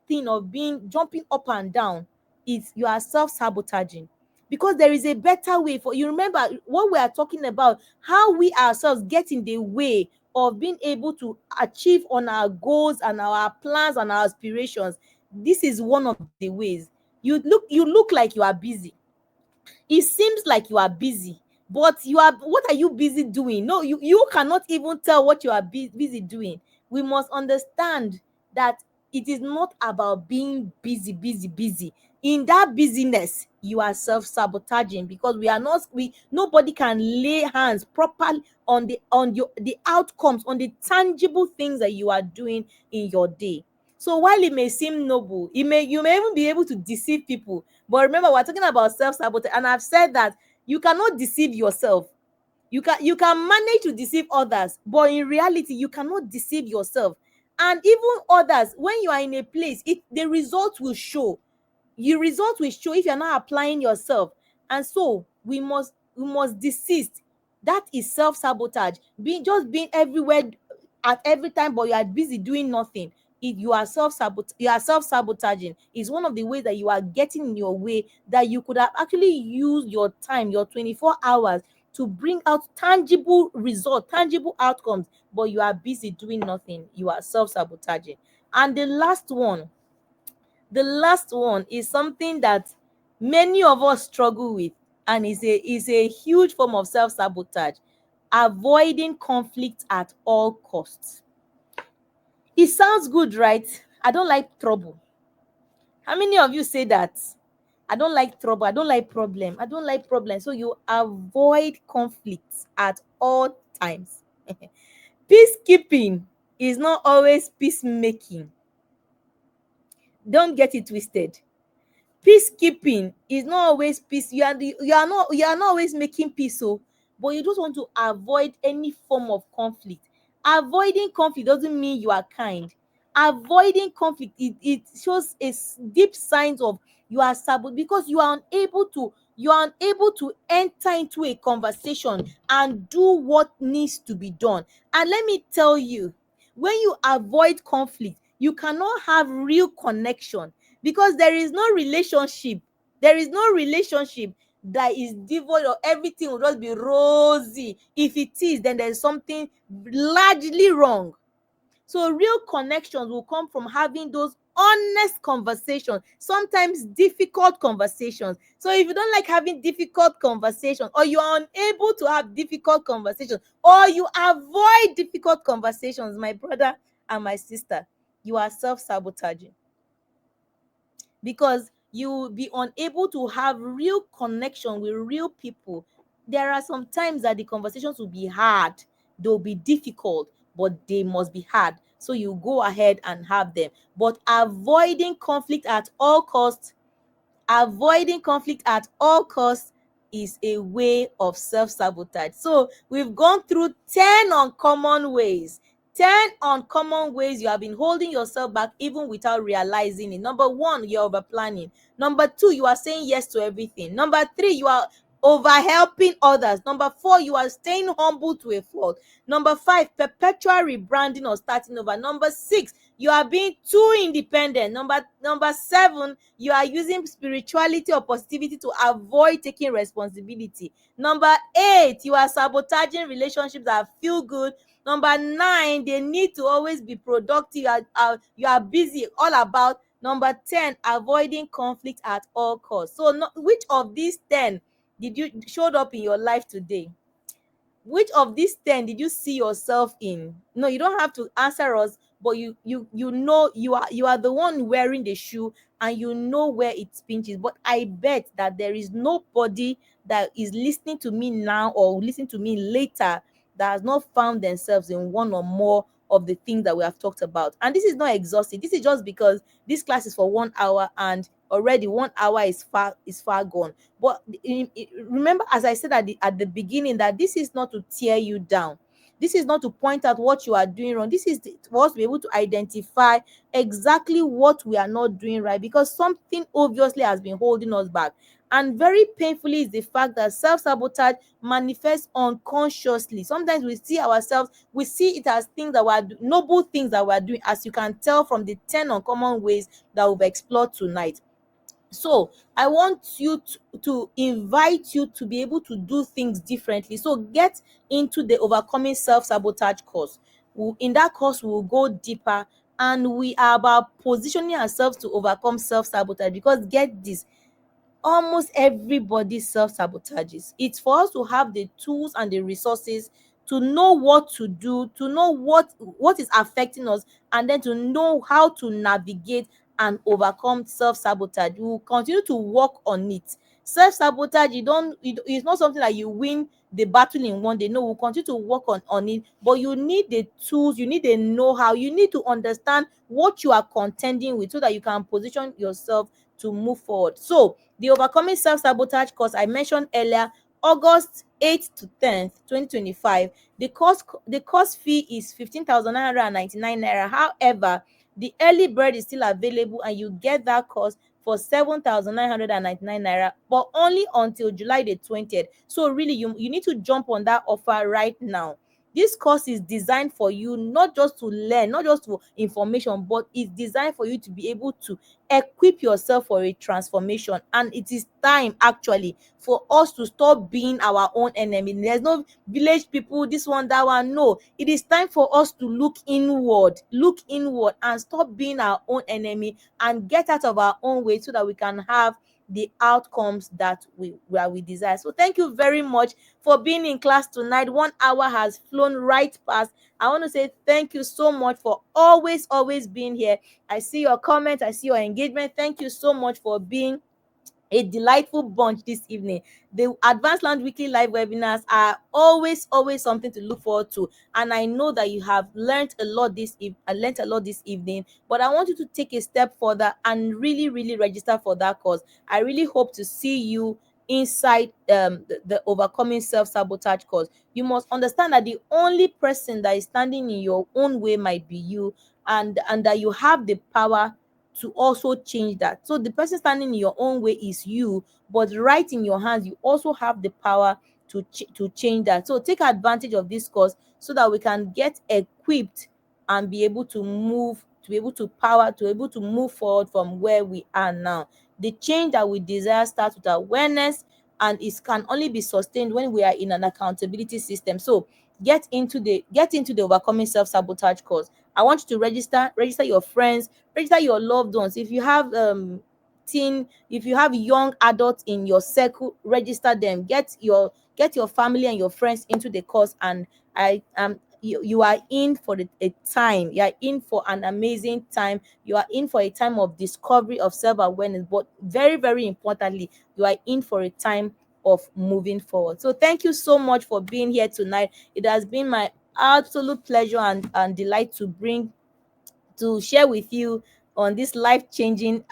A: thing of being jumping up and down, is you are self-sabotaging, because there is a better way. For you, remember what we are talking about, how we ourselves get in the way of being able to achieve on our goals and our plans and our aspirations. This is one of the ways. You look like you are busy. It seems like you are busy, but what are you busy doing? No, you cannot even tell what you are busy doing. We must understand that it is not about being busy. In that busyness, you are self-sabotaging, because nobody can lay hands properly on the outcomes, on the tangible things that you are doing in your day. So while it may seem noble, you may even be able to deceive people. But remember, we're talking about self-sabotage, and I've said that you cannot deceive yourself. You can manage to deceive others, but in reality, you cannot deceive yourself. And even others, when you are in a place, the result will show. Your result will show if you're not applying yourself. And so we must desist. That is self-sabotage. Being everywhere at every time, but you are busy doing nothing. You are self-sabotaging. Is one of the ways that you are getting in your way, that you could have actually used your time, your 24 hours, to bring out tangible results, tangible outcomes, but you are busy doing nothing. You are self-sabotaging. And the last one is something that many of us struggle with, and is a huge form of self-sabotage: avoiding conflict at all costs. It sounds good, right? I don't like trouble. How many of you say that? I don't like trouble. I don't like problem. I don't like problem. So you avoid conflicts at all times. Peacekeeping is not always peacemaking. Don't get it twisted. Peacekeeping is not always peace. You are not always making peace, but you just want to avoid any form of conflict. Avoiding conflict doesn't mean you are kind. Avoiding conflict, it shows deep signs of you are sabot, because you are unable to enter into a conversation and do what needs to be done. And let me tell you, when you avoid conflict, you cannot have real connection, because there is no relationship that is devoid of everything will just be rosy. If it is, then there's something largely wrong. So real connections will come from having those honest conversations, sometimes difficult conversations. So if you don't like having difficult conversations, or you are unable to have difficult conversations, or you avoid difficult conversations, my brother and my sister, you are self-sabotaging, because you will be unable to have real connection with real people. There are some times that the conversations will be hard, they'll be difficult, but they must be hard. So you go ahead and have them. But avoiding conflict at all costs is a way of self-sabotage. So we've gone through 10 uncommon ways. 10 uncommon ways you have been holding yourself back even without realizing it. Number one, you're over planning. Number two, you are saying yes to everything. Number three, you are over helping others. Number four, you are staying humble to a fault. Number five, perpetual rebranding or starting over. Number six, you are being too independent. Number seven, you are using spirituality or positivity to avoid taking responsibility. Number eight, you are sabotaging relationships that feel good. Number nine, they need to always be productive. You are busy all about. Number 10, avoiding conflict at all costs. So which of these 10 did you showed up in your life today? Which of these 10 did you see yourself in? No, you don't have to answer us, but you know you are the one wearing the shoe, and you know where it pinches. But I bet that there is nobody that is listening to me now or listening to me later that has not found themselves in one or more of the things that we have talked about. And this is not exhaustive. This is just because this class is for 1 hour, and already 1 hour is far gone. But remember, as I said at the beginning, that this is not to tear you down. This is not to point out what you are doing wrong. This is for us to be able to identify exactly what we are not doing right, because something obviously has been holding us back. And very painfully is the fact that self-sabotage manifests unconsciously. Sometimes we see it as things that noble things that we're doing, as you can tell from the 10 uncommon ways that we've explored tonight. So I want to invite you to be able to do things differently. So get into the Overcoming Self-Sabotage course. In that course, we will go deeper, and we are about positioning ourselves to overcome self-sabotage, because get this, almost everybody self-sabotages. It's for us to have the tools and the resources to know what to do, to know what is affecting us, and then to know how to navigate and overcome self-sabotage. We will continue to work on it. Self-sabotage, it's not something that you win the battle in one day. No, we'll continue to work on it, but you need the tools, you need the know-how, you need to understand what you are contending with, so that you can position yourself to move forward. So the Overcoming Self-Sabotage course I mentioned earlier, August 8th to 10th, 2025. The course fee is 15,999 naira. However, the early bird is still available, and you get that course for 7,999 naira, but only until July the 20th. So really, you need to jump on that offer right now. This course is designed for you, not just to learn, not just for information, but it's designed for you to be able to equip yourself for a transformation. And it is time actually for us to stop being our own enemy. There's no village people, this one, that one. No, it is time for us to look inward and stop being our own enemy and get out of our own way so that we can have the outcomes that we desire. So thank you very much for being in class tonight. 1 hour has flown right past. I want to say thank you so much for always being here. I see your comments, I see your engagement. Thank you so much for being a delightful bunch this evening. The Advanced Lounge weekly live webinars are always something to look forward to, and I know that you have learned a lot this evening. But I want you to take a step further and really register for that course. I really hope to see you inside the Overcoming Self-Sabotage course. You must understand that the only person that is standing in your own way might be you, and that you have the power to also change that. So the person standing in your own way is you, but right in your hands, you also have the power to change that. So take advantage of this course so that we can get equipped and be able to move, to be able to power, to be able to move forward from where we are now. The change that we desire starts with awareness, and it can only be sustained when we are in an accountability system. So get into the Overcoming Self-Sabotage course. I want you to register your friends, register your loved ones. If you have if you have young adults in your circle, register them. Get your family and your friends into the course, and you are in for a time. You are in for an amazing time. You are in for a time of discovery, of self-awareness, but very importantly, you are in for a time of moving forward. So thank you so much for being here tonight. It has been my absolute pleasure and delight to share with you on this life changing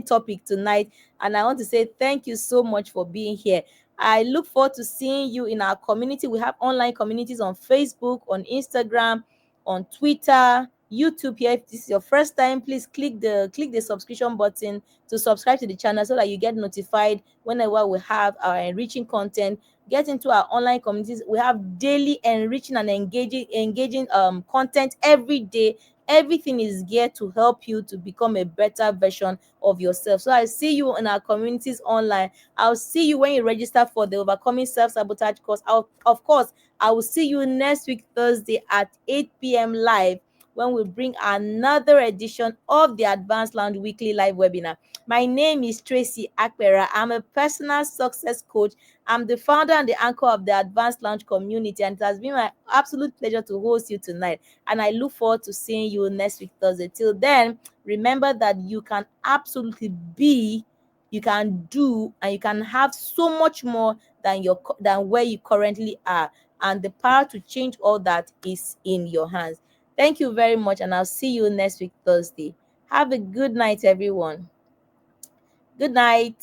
A: topic tonight. And I want to say thank you so much for being here. I look forward to seeing you in our community. We have online communities on Facebook, on Instagram, on Twitter, YouTube. Here, if this is your first time, please click the subscription button to subscribe to the channel so that you get notified whenever we have our enriching content. Get into our online communities. We have daily enriching and engaging content every day. Everything is geared to help you to become a better version of yourself. So I see you in our communities online. I'll see you when you register for the Overcoming Self-Sabotage course. Of course, I will see you next week Thursday at 8 p.m. live, when we bring another edition of the Advanced Lounge weekly live webinar. My name is Tracy Akpera. I'm a personal success coach. I'm the founder and the anchor of the Advanced Lounge community, and it has been my absolute pleasure to host you tonight. And I look forward to seeing you next week Thursday. Till then, remember that you can absolutely be, you can do, and you can have so much more than where you currently are. And the power to change all that is in your hands. Thank you very much, and I'll see you next week Thursday. Have a good night, everyone. Good night.